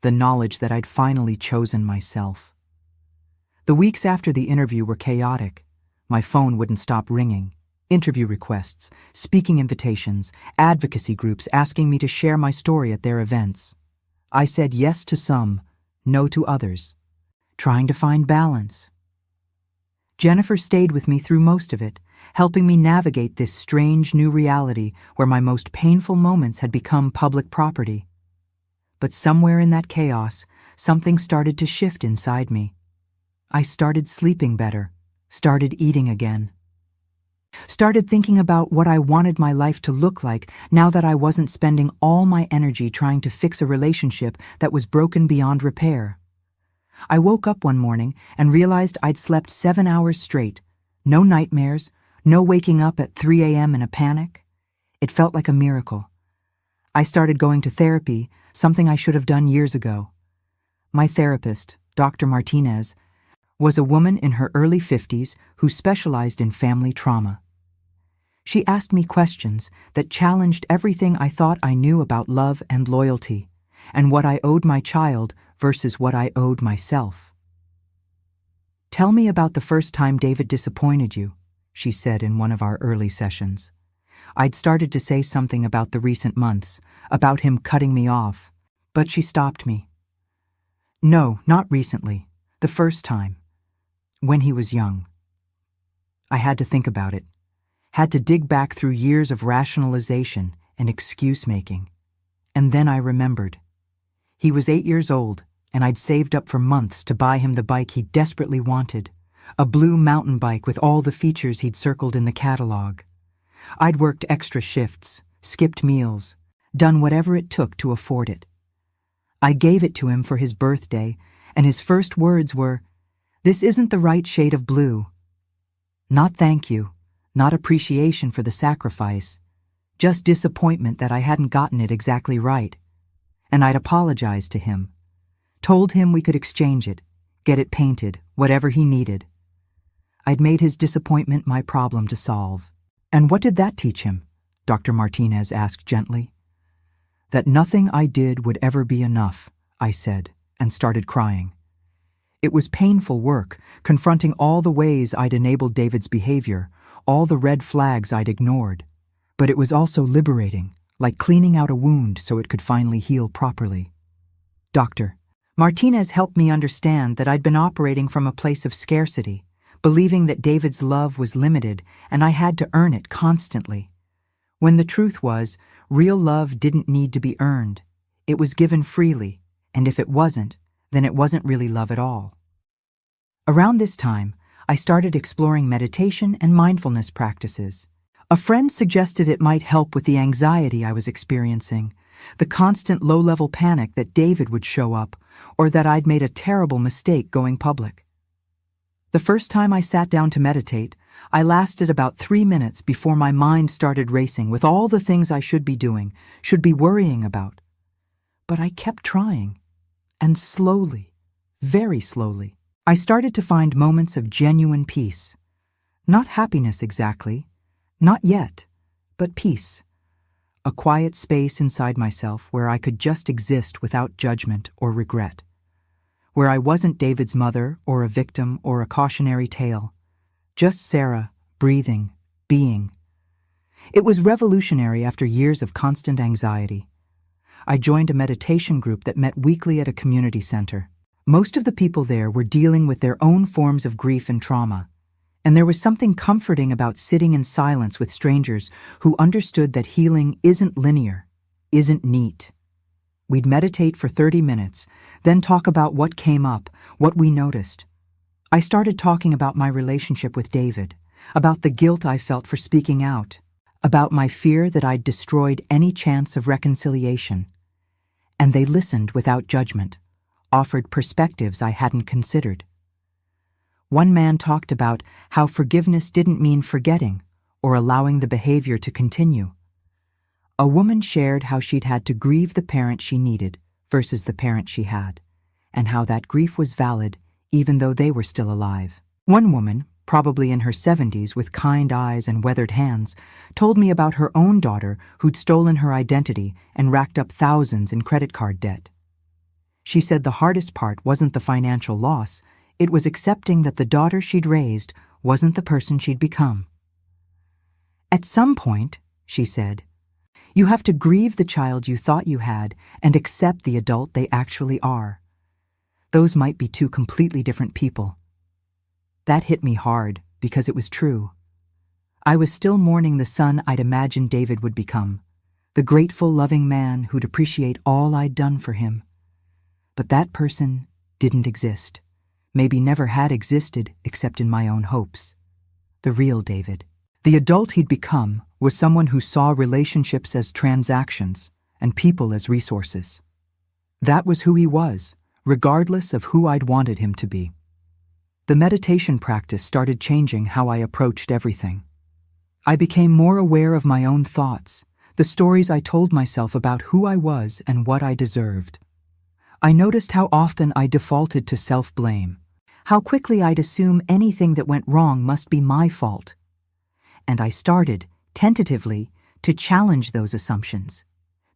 S1: the knowledge that I'd finally chosen myself. The weeks after the interview were chaotic. My phone wouldn't stop ringing. Interview requests, speaking invitations, advocacy groups asking me to share my story at their events. I said yes to some, no to others, trying to find balance. Jennifer stayed with me through most of it, helping me navigate this strange new reality where my most painful moments had become public property. But somewhere in that chaos, something started to shift inside me. I started sleeping better, started eating again. Started thinking about what I wanted my life to look like now that I wasn't spending all my energy trying to fix a relationship that was broken beyond repair. I woke up one morning and realized I'd slept 7 hours straight. No nightmares, no waking up at 3 a.m. in a panic. It felt like a miracle. I started going to therapy, something I should have done years ago. My therapist, Dr. Martinez, was a woman in her early 50s who specialized in family trauma. She asked me questions that challenged everything I thought I knew about love and loyalty, and what I owed my child versus what I owed myself. "Tell me about the first time David disappointed you," she said in one of our early sessions. I'd started to say something about the recent months, about him cutting me off, but she stopped me. "No, not recently. The first time. When he was young." I had to think about it, had to dig back through years of rationalization and excuse-making. And then I remembered. He was 8 years old, and I'd saved up for months to buy him the bike he desperately wanted, a blue mountain bike with all the features he'd circled in the catalog. I'd worked extra shifts, skipped meals, done whatever it took to afford it. I gave it to him for his birthday, and his first words were, "This isn't the right shade of blue." Not thank you, not appreciation for the sacrifice, just disappointment that I hadn't gotten it exactly right. And I'd apologized to him, told him we could exchange it, get it painted, whatever he needed. I'd made his disappointment my problem to solve. And what did that teach him? Dr. Martinez asked gently. That nothing I did would ever be enough, I said, and started crying. It was painful work, confronting all the ways I'd enabled David's behavior, all the red flags I'd ignored. But it was also liberating, like cleaning out a wound so it could finally heal properly. Dr. Martinez helped me understand that I'd been operating from a place of scarcity, believing that David's love was limited and I had to earn it constantly. When the truth was, real love didn't need to be earned. It was given freely, and if it wasn't, then it wasn't really love at all. Around this time, I started exploring meditation and mindfulness practices. A friend suggested it might help with the anxiety I was experiencing, the constant low-level panic that David would show up, or that I'd made a terrible mistake going public. The first time I sat down to meditate, I lasted about 3 minutes before my mind started racing with all the things I should be doing, should be worrying about. But I kept trying. And slowly, very slowly, I started to find moments of genuine peace. Not happiness exactly, not yet, but peace. A quiet space inside myself where I could just exist without judgment or regret. Where I wasn't David's mother or a victim or a cautionary tale. Just Sarah, breathing, being. It was revolutionary after years of constant anxiety. I joined a meditation group that met weekly at a community center. Most of the people there were dealing with their own forms of grief and trauma, and there was something comforting about sitting in silence with strangers who understood that healing isn't linear, isn't neat. We'd meditate for 30 minutes, then talk about what came up, what we noticed. I started talking about my relationship with David, about the guilt I felt for speaking out, about my fear that I'd destroyed any chance of reconciliation. And they listened without judgment, offered perspectives I hadn't considered. One man talked about how forgiveness didn't mean forgetting or allowing the behavior to continue. A woman shared how she'd had to grieve the parent she needed versus the parent she had, and how that grief was valid even though they were still alive. One woman, probably in her 70s with kind eyes and weathered hands, told me about her own daughter who'd stolen her identity and racked up thousands in credit card debt. She said the hardest part wasn't the financial loss, it was accepting that the daughter she'd raised wasn't the person she'd become. At some point, she said, you have to grieve the child you thought you had and accept the adult they actually are. Those might be two completely different people. That hit me hard because it was true. I was still mourning the son I'd imagined David would become, the grateful, loving man who'd appreciate all I'd done for him. But that person didn't exist, maybe never had existed except in my own hopes. The real David. The adult he'd become was someone who saw relationships as transactions and people as resources. That was who he was, regardless of who I'd wanted him to be. The meditation practice started changing how I approached everything. I became more aware of my own thoughts, the stories I told myself about who I was and what I deserved. I noticed how often I defaulted to self-blame, how quickly I'd assume anything that went wrong must be my fault. And I started, tentatively, to challenge those assumptions.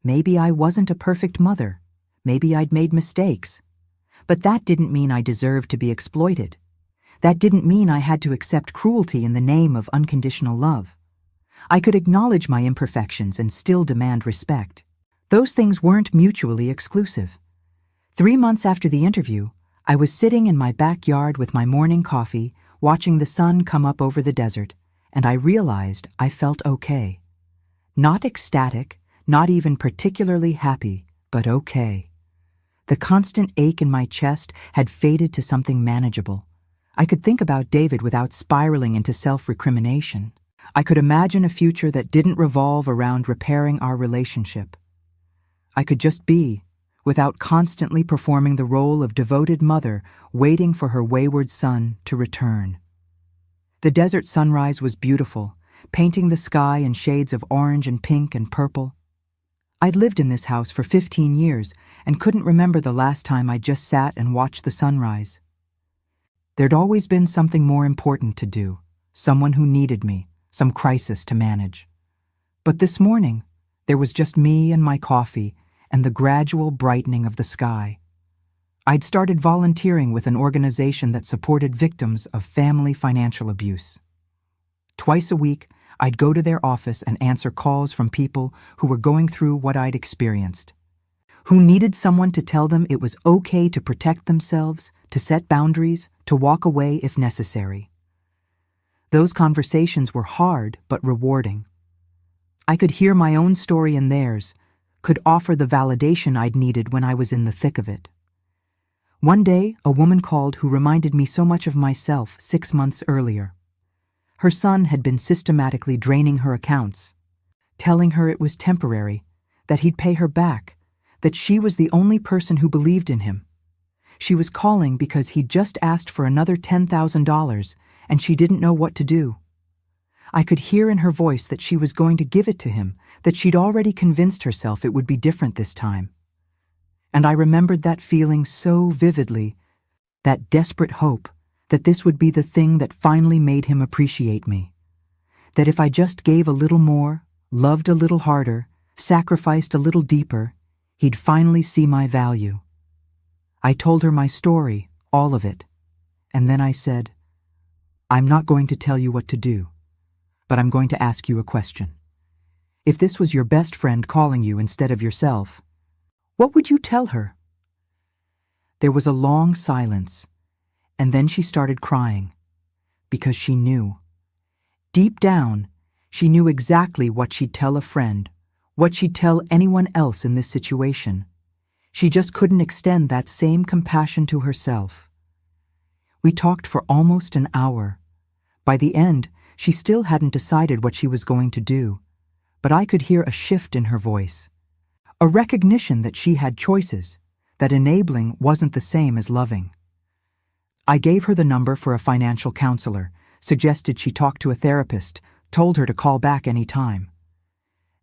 S1: Maybe I wasn't a perfect mother. Maybe I'd made mistakes. But that didn't mean I deserved to be exploited. That didn't mean I had to accept cruelty in the name of unconditional love. I could acknowledge my imperfections and still demand respect. Those things weren't mutually exclusive. 3 months after the interview, I was sitting in my backyard with my morning coffee, watching the sun come up over the desert, and I realized I felt okay. Not ecstatic, not even particularly happy, but okay. The constant ache in my chest had faded to something manageable. I could think about David without spiraling into self-recrimination. I could imagine a future that didn't revolve around repairing our relationship. I could just be, without constantly performing the role of devoted mother waiting for her wayward son to return. The desert sunrise was beautiful, painting the sky in shades of orange and pink and purple. I'd lived in this house for 15 years and couldn't remember the last time I just sat and watched the sunrise. There'd always been something more important to do, someone who needed me, some crisis to manage. But this morning, there was just me and my coffee and the gradual brightening of the sky. I'd started volunteering with an organization that supported victims of family financial abuse. Twice a week, I'd go to their office and answer calls from people who were going through what I'd experienced, who needed someone to tell them it was okay to protect themselves, to set boundaries, to walk away if necessary. Those conversations were hard but rewarding. I could hear my own story in theirs, could offer the validation I'd needed when I was in the thick of it. One day, a woman called who reminded me so much of myself 6 months earlier. Her son had been systematically draining her accounts, telling her it was temporary, that he'd pay her back, that she was the only person who believed in him. She was calling because he'd just asked for another $10,000 and she didn't know what to do. I could hear in her voice that she was going to give it to him, that she'd already convinced herself it would be different this time. And I remembered that feeling so vividly, that desperate hope that this would be the thing that finally made him appreciate me. That if I just gave a little more, loved a little harder, sacrificed a little deeper, he'd finally see my value. I told her my story, all of it, and then I said, "I'm not going to tell you what to do, but I'm going to ask you a question. If this was your best friend calling you instead of yourself, what would you tell her?" There was a long silence, and then she started crying, because she knew. Deep down, she knew exactly what she'd tell a friend, what she'd tell anyone else in this situation. She just couldn't extend that same compassion to herself. We talked for almost an hour. By the end, she still hadn't decided what she was going to do, but I could hear a shift in her voice, a recognition that she had choices, that enabling wasn't the same as loving. I gave her the number for a financial counselor, suggested she talk to a therapist, told her to call back any time.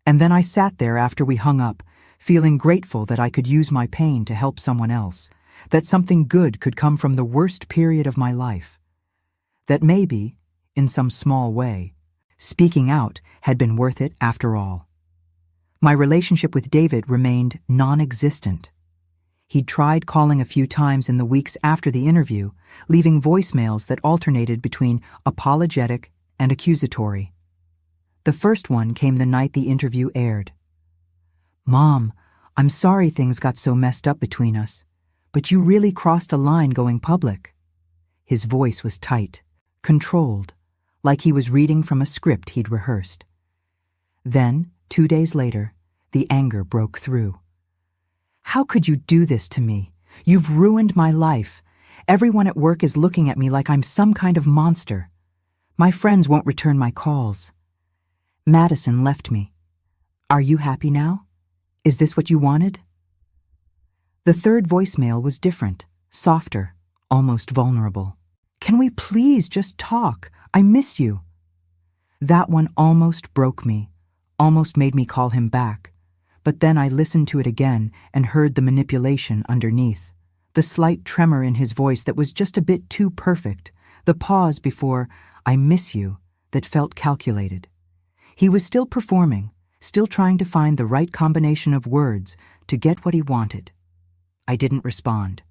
S1: And then I sat there after we hung up, feeling grateful that I could use my pain to help someone else, that something good could come from the worst period of my life. That maybe, in some small way, speaking out had been worth it after all. My relationship with David remained non-existent. He'd tried calling a few times in the weeks after the interview, leaving voicemails that alternated between apologetic and accusatory. The first one came the night the interview aired. "Mom, I'm sorry things got so messed up between us, but you really crossed a line going public." His voice was tight, controlled, like he was reading from a script he'd rehearsed. Then, 2 days later, the anger broke through. "How could you do this to me? You've ruined my life. Everyone at work is looking at me like I'm some kind of monster. My friends won't return my calls. Madison left me. Are you happy now? Is this what you wanted?" The third voicemail was different, softer, almost vulnerable. "Can we please just talk? I miss you." That one almost broke me, almost made me call him back. But then I listened to it again and heard the manipulation underneath, the slight tremor in his voice that was just a bit too perfect, the pause before "I miss you" that felt calculated. He was still performing, still trying to find the right combination of words to get what he wanted. I didn't respond.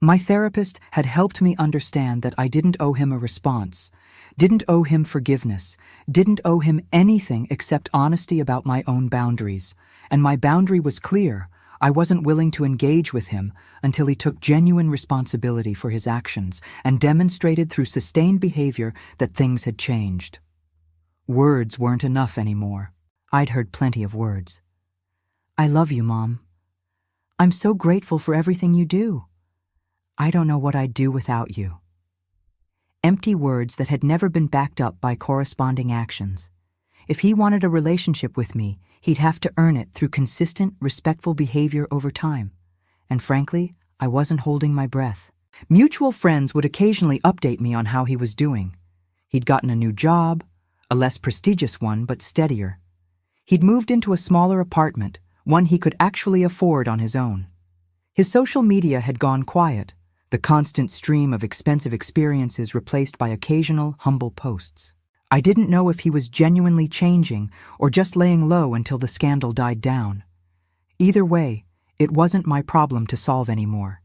S1: My therapist had helped me understand that I didn't owe him a response, didn't owe him forgiveness, didn't owe him anything except honesty about my own boundaries. And my boundary was clear. I wasn't willing to engage with him until he took genuine responsibility for his actions and demonstrated through sustained behavior that things had changed. Words weren't enough anymore. I'd heard plenty of words. "I love you, Mom. I'm so grateful for everything you do. I don't know what I'd do without you." Empty words that had never been backed up by corresponding actions. If he wanted a relationship with me, he'd have to earn it through consistent, respectful behavior over time. And frankly, I wasn't holding my breath. Mutual friends would occasionally update me on how he was doing. He'd gotten a new job, a less prestigious one, but steadier. He'd moved into a smaller apartment, one he could actually afford on his own. His social media had gone quiet, the constant stream of expensive experiences replaced by occasional, humble posts. I didn't know if he was genuinely changing or just laying low until the scandal died down. Either way, it wasn't my problem to solve anymore.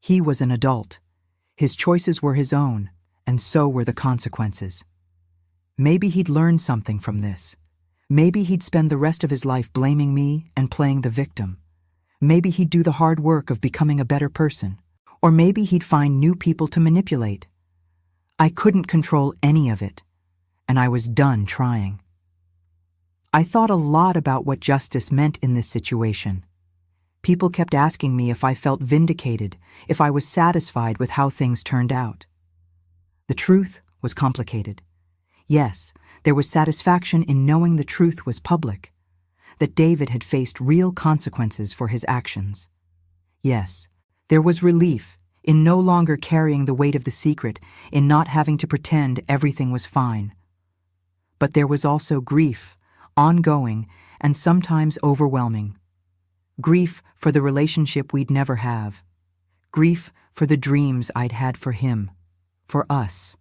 S1: He was an adult. His choices were his own, and so were the consequences. Maybe he'd learn something from this. Maybe he'd spend the rest of his life blaming me and playing the victim. Maybe he'd do the hard work of becoming a better person. Or maybe he'd find new people to manipulate. I couldn't control any of it, and I was done trying. I thought a lot about what justice meant in this situation. People kept asking me if I felt vindicated, if I was satisfied with how things turned out. The truth was complicated. Yes, there was satisfaction in knowing the truth was public, that David had faced real consequences for his actions. Yes, there was relief in no longer carrying the weight of the secret, in not having to pretend everything was fine. But there was also grief, ongoing and sometimes overwhelming. Grief for the relationship we'd never have. Grief for the dreams I'd had for him, for us.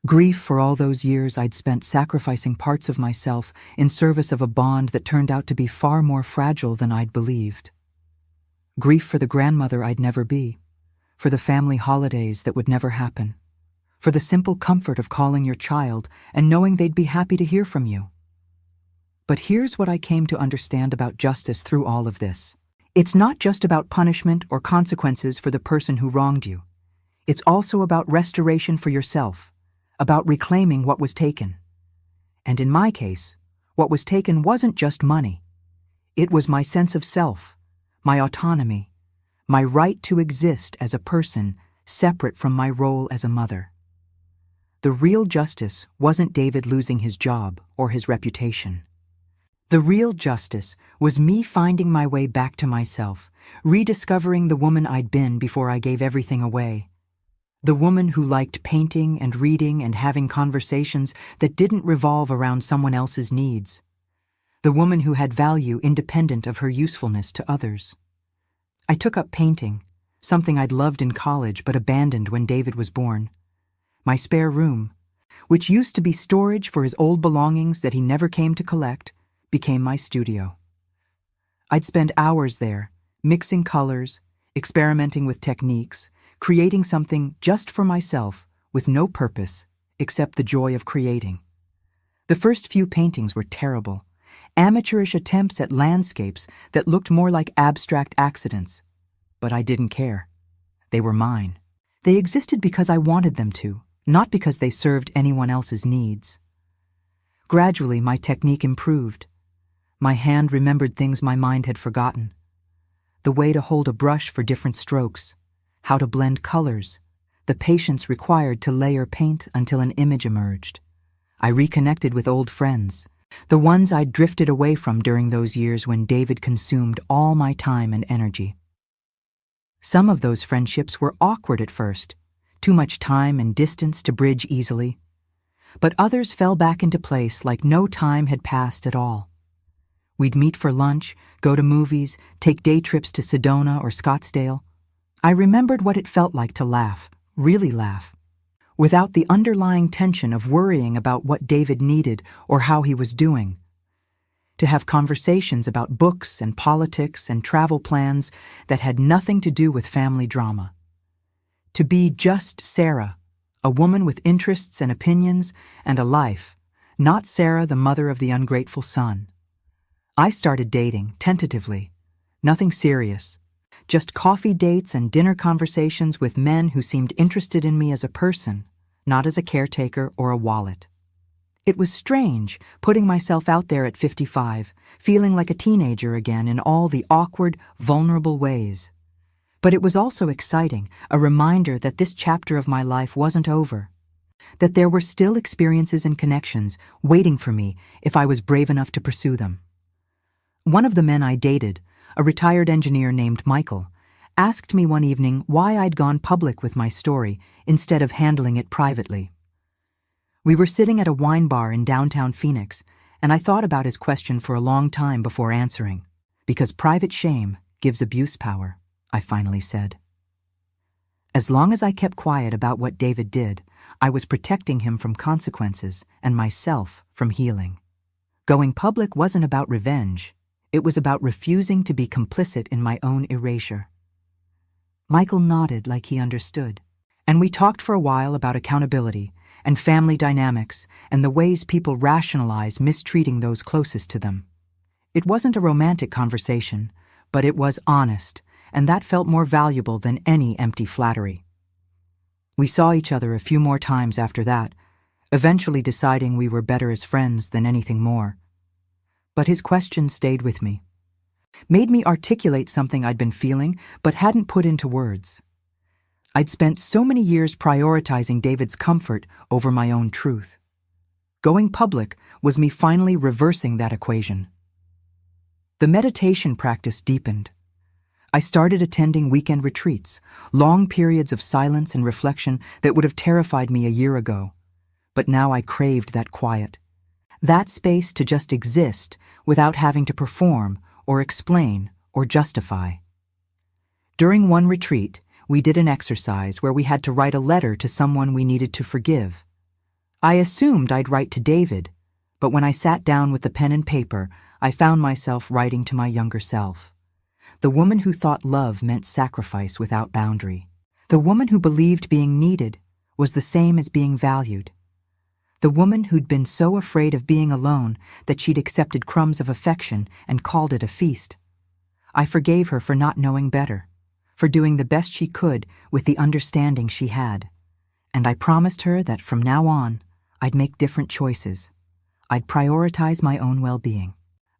S1: Grief for all those years I'd spent sacrificing parts of myself in service of a bond that turned out to be far more fragile than I'd believed. Grief for the grandmother I'd never be, for the family holidays that would never happen, for the simple comfort of calling your child and knowing they'd be happy to hear from you. But here's what I came to understand about justice through all of this. It's not just about punishment or consequences for the person who wronged you. It's also about restoration for yourself, about reclaiming what was taken. And in my case, what was taken wasn't just money. It was my sense of self, my autonomy, my right to exist as a person separate from my role as a mother. The real justice wasn't David losing his job or his reputation. The real justice was me finding my way back to myself, rediscovering the woman I'd been before I gave everything away. The woman who liked painting and reading and having conversations that didn't revolve around someone else's needs. The woman who had value independent of her usefulness to others. I took up painting, something I'd loved in college but abandoned when David was born. My spare room, which used to be storage for his old belongings that he never came to collect, became my studio. I'd spend hours there, mixing colors, experimenting with techniques, creating something just for myself with no purpose except the joy of creating. The first few paintings were terrible, amateurish attempts at landscapes that looked more like abstract accidents. But I didn't care. They were mine. They existed because I wanted them to, not because they served anyone else's needs. Gradually, my technique improved. My hand remembered things my mind had forgotten. The way to hold a brush for different strokes, how to blend colors, the patience required to layer paint until an image emerged. I reconnected with old friends, the ones I'd drifted away from during those years when David consumed all my time and energy. Some of those friendships were awkward at first, too much time and distance to bridge easily. But others fell back into place like no time had passed at all. We'd meet for lunch, go to movies, take day trips to Sedona or Scottsdale. I remembered what it felt like to laugh, really laugh, without the underlying tension of worrying about what David needed or how he was doing. To have conversations about books and politics and travel plans that had nothing to do with family drama. To be just Sarah, a woman with interests and opinions and a life, not Sarah, the mother of the ungrateful son. I started dating, tentatively. Nothing serious. Just coffee dates and dinner conversations with men who seemed interested in me as a person, not as a caretaker or a wallet. It was strange, putting myself out there at 55, feeling like a teenager again in all the awkward, vulnerable ways. But it was also exciting, a reminder that this chapter of my life wasn't over, that there were still experiences and connections waiting for me if I was brave enough to pursue them. One of the men I dated, a retired engineer named Michael, asked me one evening why I'd gone public with my story instead of handling it privately. We were sitting at a wine bar in downtown Phoenix, and I thought about his question for a long time before answering. Because private shame gives abuse power, I finally said. As long as I kept quiet about what David did, I was protecting him from consequences and myself from healing. Going public wasn't about revenge. It was about refusing to be complicit in my own erasure. Michael nodded like he understood, and we talked for a while about accountability and family dynamics and the ways people rationalize mistreating those closest to them. It wasn't a romantic conversation, but it was honest, and that felt more valuable than any empty flattery. We saw each other a few more times after that, eventually deciding we were better as friends than anything more. But his question stayed with me, made me articulate something I'd been feeling but hadn't put into words. I'd spent so many years prioritizing David's comfort over my own truth. Going public was me finally reversing that equation. The meditation practice deepened. I started attending weekend retreats, long periods of silence and reflection that would have terrified me a year ago. But now I craved that quiet. That space to just exist without having to perform or explain or justify. During one retreat, we did an exercise where we had to write a letter to someone we needed to forgive. I assumed I'd write to David, but when I sat down with the pen and paper, I found myself writing to my younger self. The woman who thought love meant sacrifice without boundary. The woman who believed being needed was the same as being valued. The woman who'd been so afraid of being alone that she'd accepted crumbs of affection and called it a feast. I forgave her for not knowing better, for doing the best she could with the understanding she had. And I promised her that from now on, I'd make different choices. I'd prioritize my own well-being.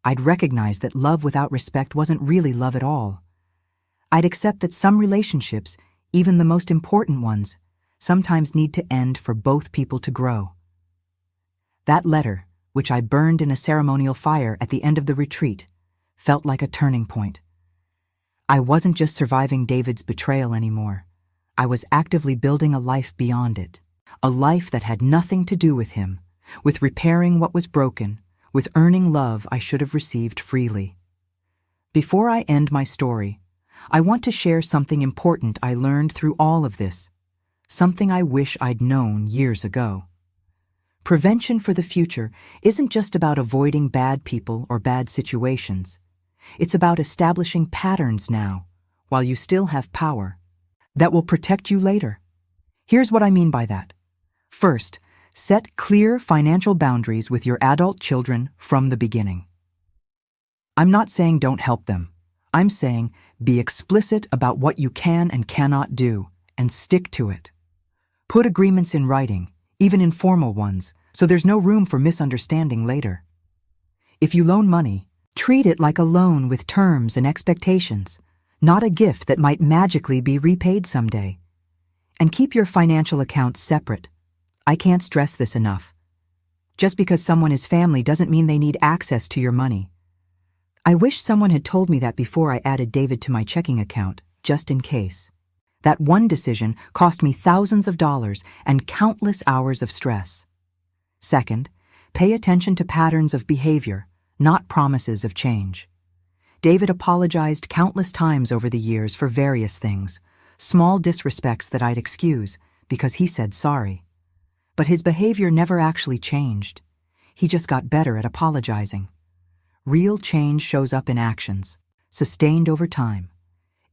S1: I'd recognize that love without respect wasn't really love at all. I'd accept that some relationships, even the most important ones, sometimes need to end for both people to grow. That letter, which I burned in a ceremonial fire at the end of the retreat, felt like a turning point. I wasn't just surviving David's betrayal anymore. I was actively building a life beyond it, a life that had nothing to do with him, with repairing what was broken, with earning love I should have received freely. Before I end my story, I want to share something important I learned through all of this, something I wish I'd known years ago. Prevention for the future isn't just about avoiding bad people or bad situations. It's about establishing patterns now, while you still have power, that will protect you later. Here's what I mean by that. First, set clear financial boundaries with your adult children from the beginning. I'm not saying don't help them. I'm saying be explicit about what you can and cannot do, and stick to it. Put agreements in writing, even informal ones, so there's no room for misunderstanding later. If you loan money, treat it like a loan with terms and expectations, not a gift that might magically be repaid someday. And keep your financial accounts separate. I can't stress this enough. Just because someone is family doesn't mean they need access to your money. I wish someone had told me that before I added David to my checking account, just in case. That one decision cost me thousands of dollars and countless hours of stress. Second, pay attention to patterns of behavior, not promises of change. David apologized countless times over the years for various things, small disrespects that I'd excuse because he said sorry. But his behavior never actually changed. He just got better at apologizing. Real change shows up in actions, sustained over time.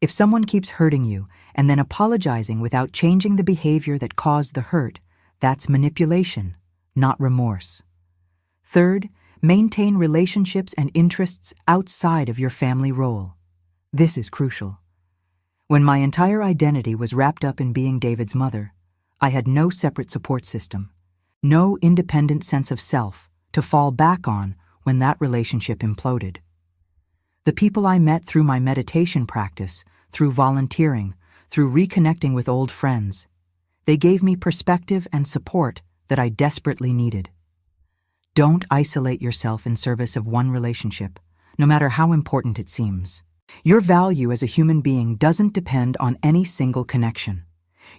S1: If someone keeps hurting you and then apologizing without changing the behavior that caused the hurt, that's manipulation, not remorse. Third, maintain relationships and interests outside of your family role. This is crucial. When my entire identity was wrapped up in being David's mother, I had no separate support system, no independent sense of self to fall back on when that relationship imploded. The people I met through my meditation practice, through volunteering, through reconnecting with old friends, they gave me perspective and support that I desperately needed. Don't isolate yourself in service of one relationship, no matter how important it seems. Your value as a human being doesn't depend on any single connection.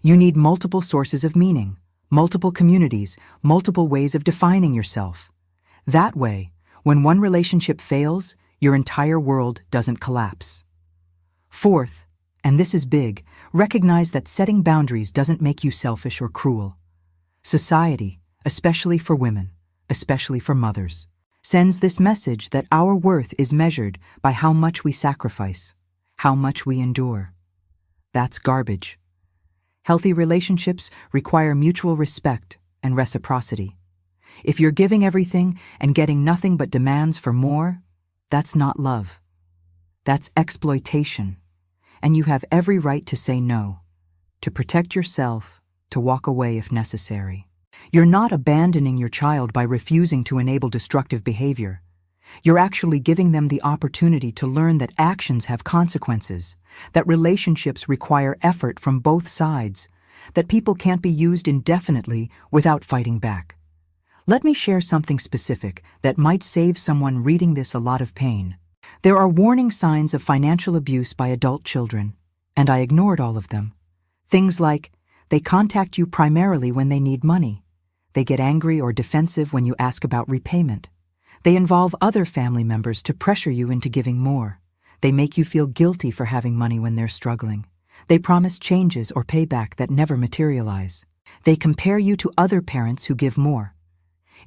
S1: You need multiple sources of meaning, multiple communities, multiple ways of defining yourself. That way, when one relationship fails, your entire world doesn't collapse. Fourth, and this is big, recognize that setting boundaries doesn't make you selfish or cruel. Society, especially for women, especially for mothers, sends this message that our worth is measured by how much we sacrifice, how much we endure. That's garbage. Healthy relationships require mutual respect and reciprocity. If you're giving everything and getting nothing but demands for more, that's not love. That's exploitation. And you have every right to say no, to protect yourself, to walk away if necessary. You're not abandoning your child by refusing to enable destructive behavior. You're actually giving them the opportunity to learn that actions have consequences, that relationships require effort from both sides, that people can't be used indefinitely without fighting back. Let me share something specific that might save someone reading this a lot of pain. There are warning signs of financial abuse by adult children, and I ignored all of them. Things like, they contact you primarily when they need money. They get angry or defensive when you ask about repayment. They involve other family members to pressure you into giving more. They make you feel guilty for having money when they're struggling. They promise changes or payback that never materialize. They compare you to other parents who give more.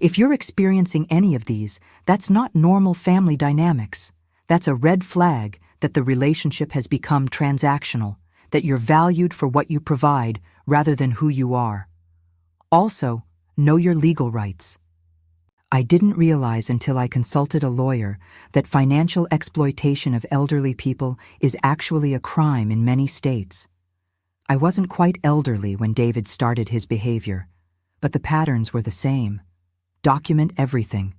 S1: If you're experiencing any of these, that's not normal family dynamics. That's a red flag that the relationship has become transactional, that you're valued for what you provide rather than who you are. Also, know your legal rights. I didn't realize until I consulted a lawyer that financial exploitation of elderly people is actually a crime in many states. I wasn't quite elderly when David started his behavior, but the patterns were the same. Document everything.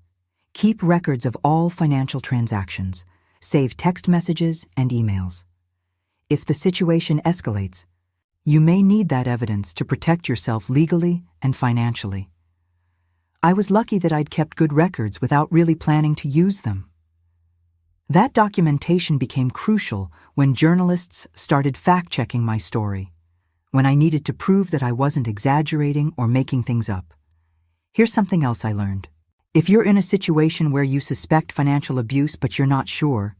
S1: Keep records of all financial transactions. Save text messages and emails. If the situation escalates, you may need that evidence to protect yourself legally and financially. I was lucky that I'd kept good records without really planning to use them. That documentation became crucial when journalists started fact-checking my story, when I needed to prove that I wasn't exaggerating or making things up. Here's something else I learned. If you're in a situation where you suspect financial abuse but you're not sure,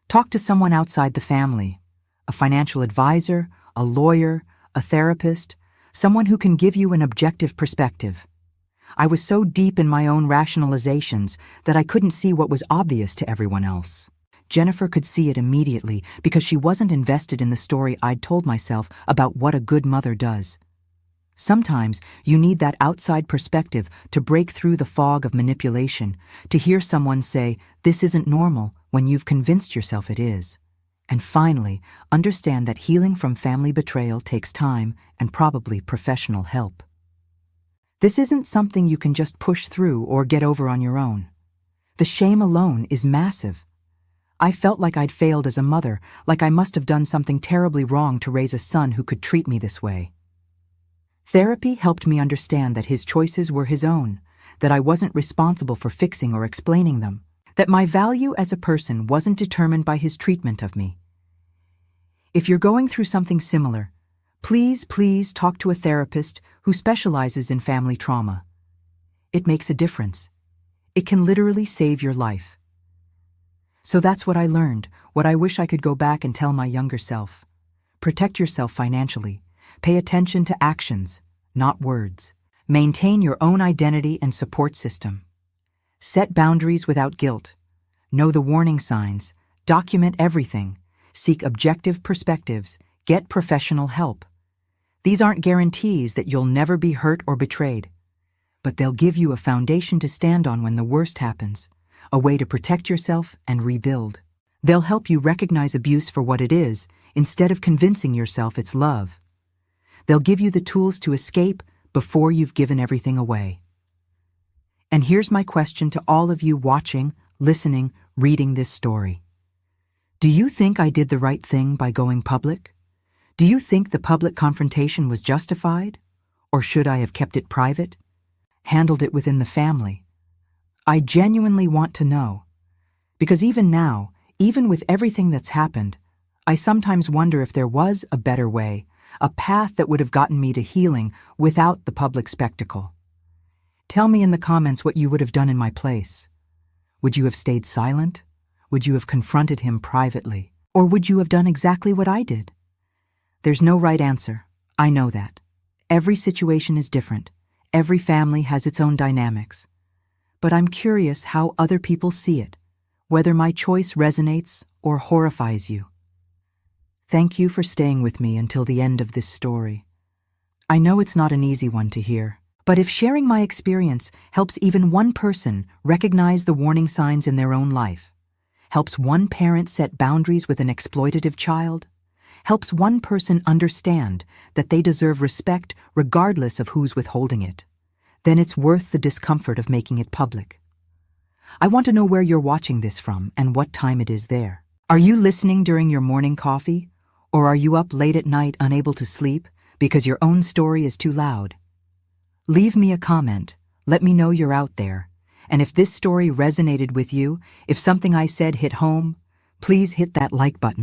S1: talk to someone outside the family, a financial advisor, a lawyer, a therapist, someone who can give you an objective perspective. I was so deep in my own rationalizations that I couldn't see what was obvious to everyone else. Jennifer could see it immediately because she wasn't invested in the story I'd told myself about what a good mother does. Sometimes you need that outside perspective to break through the fog of manipulation, to hear someone say, "This isn't normal," when you've convinced yourself it is. And finally, understand that healing from family betrayal takes time and probably professional help. This isn't something you can just push through or get over on your own. The shame alone is massive. I felt like I'd failed as a mother, like I must have done something terribly wrong to raise a son who could treat me this way. Therapy helped me understand that his choices were his own, that I wasn't responsible for fixing or explaining them, that my value as a person wasn't determined by his treatment of me. If you're going through something similar, please talk to a therapist who specializes in family trauma. It makes a difference. It can literally save your life. So that's what I learned, what I wish I could go back and tell my younger self. Protect yourself financially. Pay attention to actions, not words. Maintain your own identity and support system. Set boundaries without guilt. Know the warning signs. Document everything. Seek objective perspectives. Get professional help. These aren't guarantees that you'll never be hurt or betrayed, but they'll give you a foundation to stand on when the worst happens, a way to protect yourself and rebuild. They'll help you recognize abuse for what it is, instead of convincing yourself it's love. They'll give you the tools to escape before you've given everything away. And here's my question to all of you watching, listening, reading this story. Do you think I did the right thing by going public? Do you think the public confrontation was justified? Or should I have kept it private? Handled it within the family? I genuinely want to know. Because even now, even with everything that's happened, I sometimes wonder if there was a better way, a path that would have gotten me to healing without the public spectacle. Tell me in the comments what you would have done in my place. Would you have stayed silent? Would you have confronted him privately? Or would you have done exactly what I did? There's no right answer. I know that. Every situation is different. Every family has its own dynamics. But I'm curious how other people see it, whether my choice resonates or horrifies you. Thank you for staying with me until the end of this story. I know it's not an easy one to hear, but if sharing my experience helps even one person recognize the warning signs in their own life, helps one parent set boundaries with an exploitative child, helps one person understand that they deserve respect regardless of who's withholding it, then it's worth the discomfort of making it public. I want to know where you're watching this from and what time it is there. Are you listening during your morning coffee? Or are you up late at night unable to sleep because your own story is too loud? Leave me a comment. Let me know you're out there. And if this story resonated with you, if something I said hit home, please hit that like button.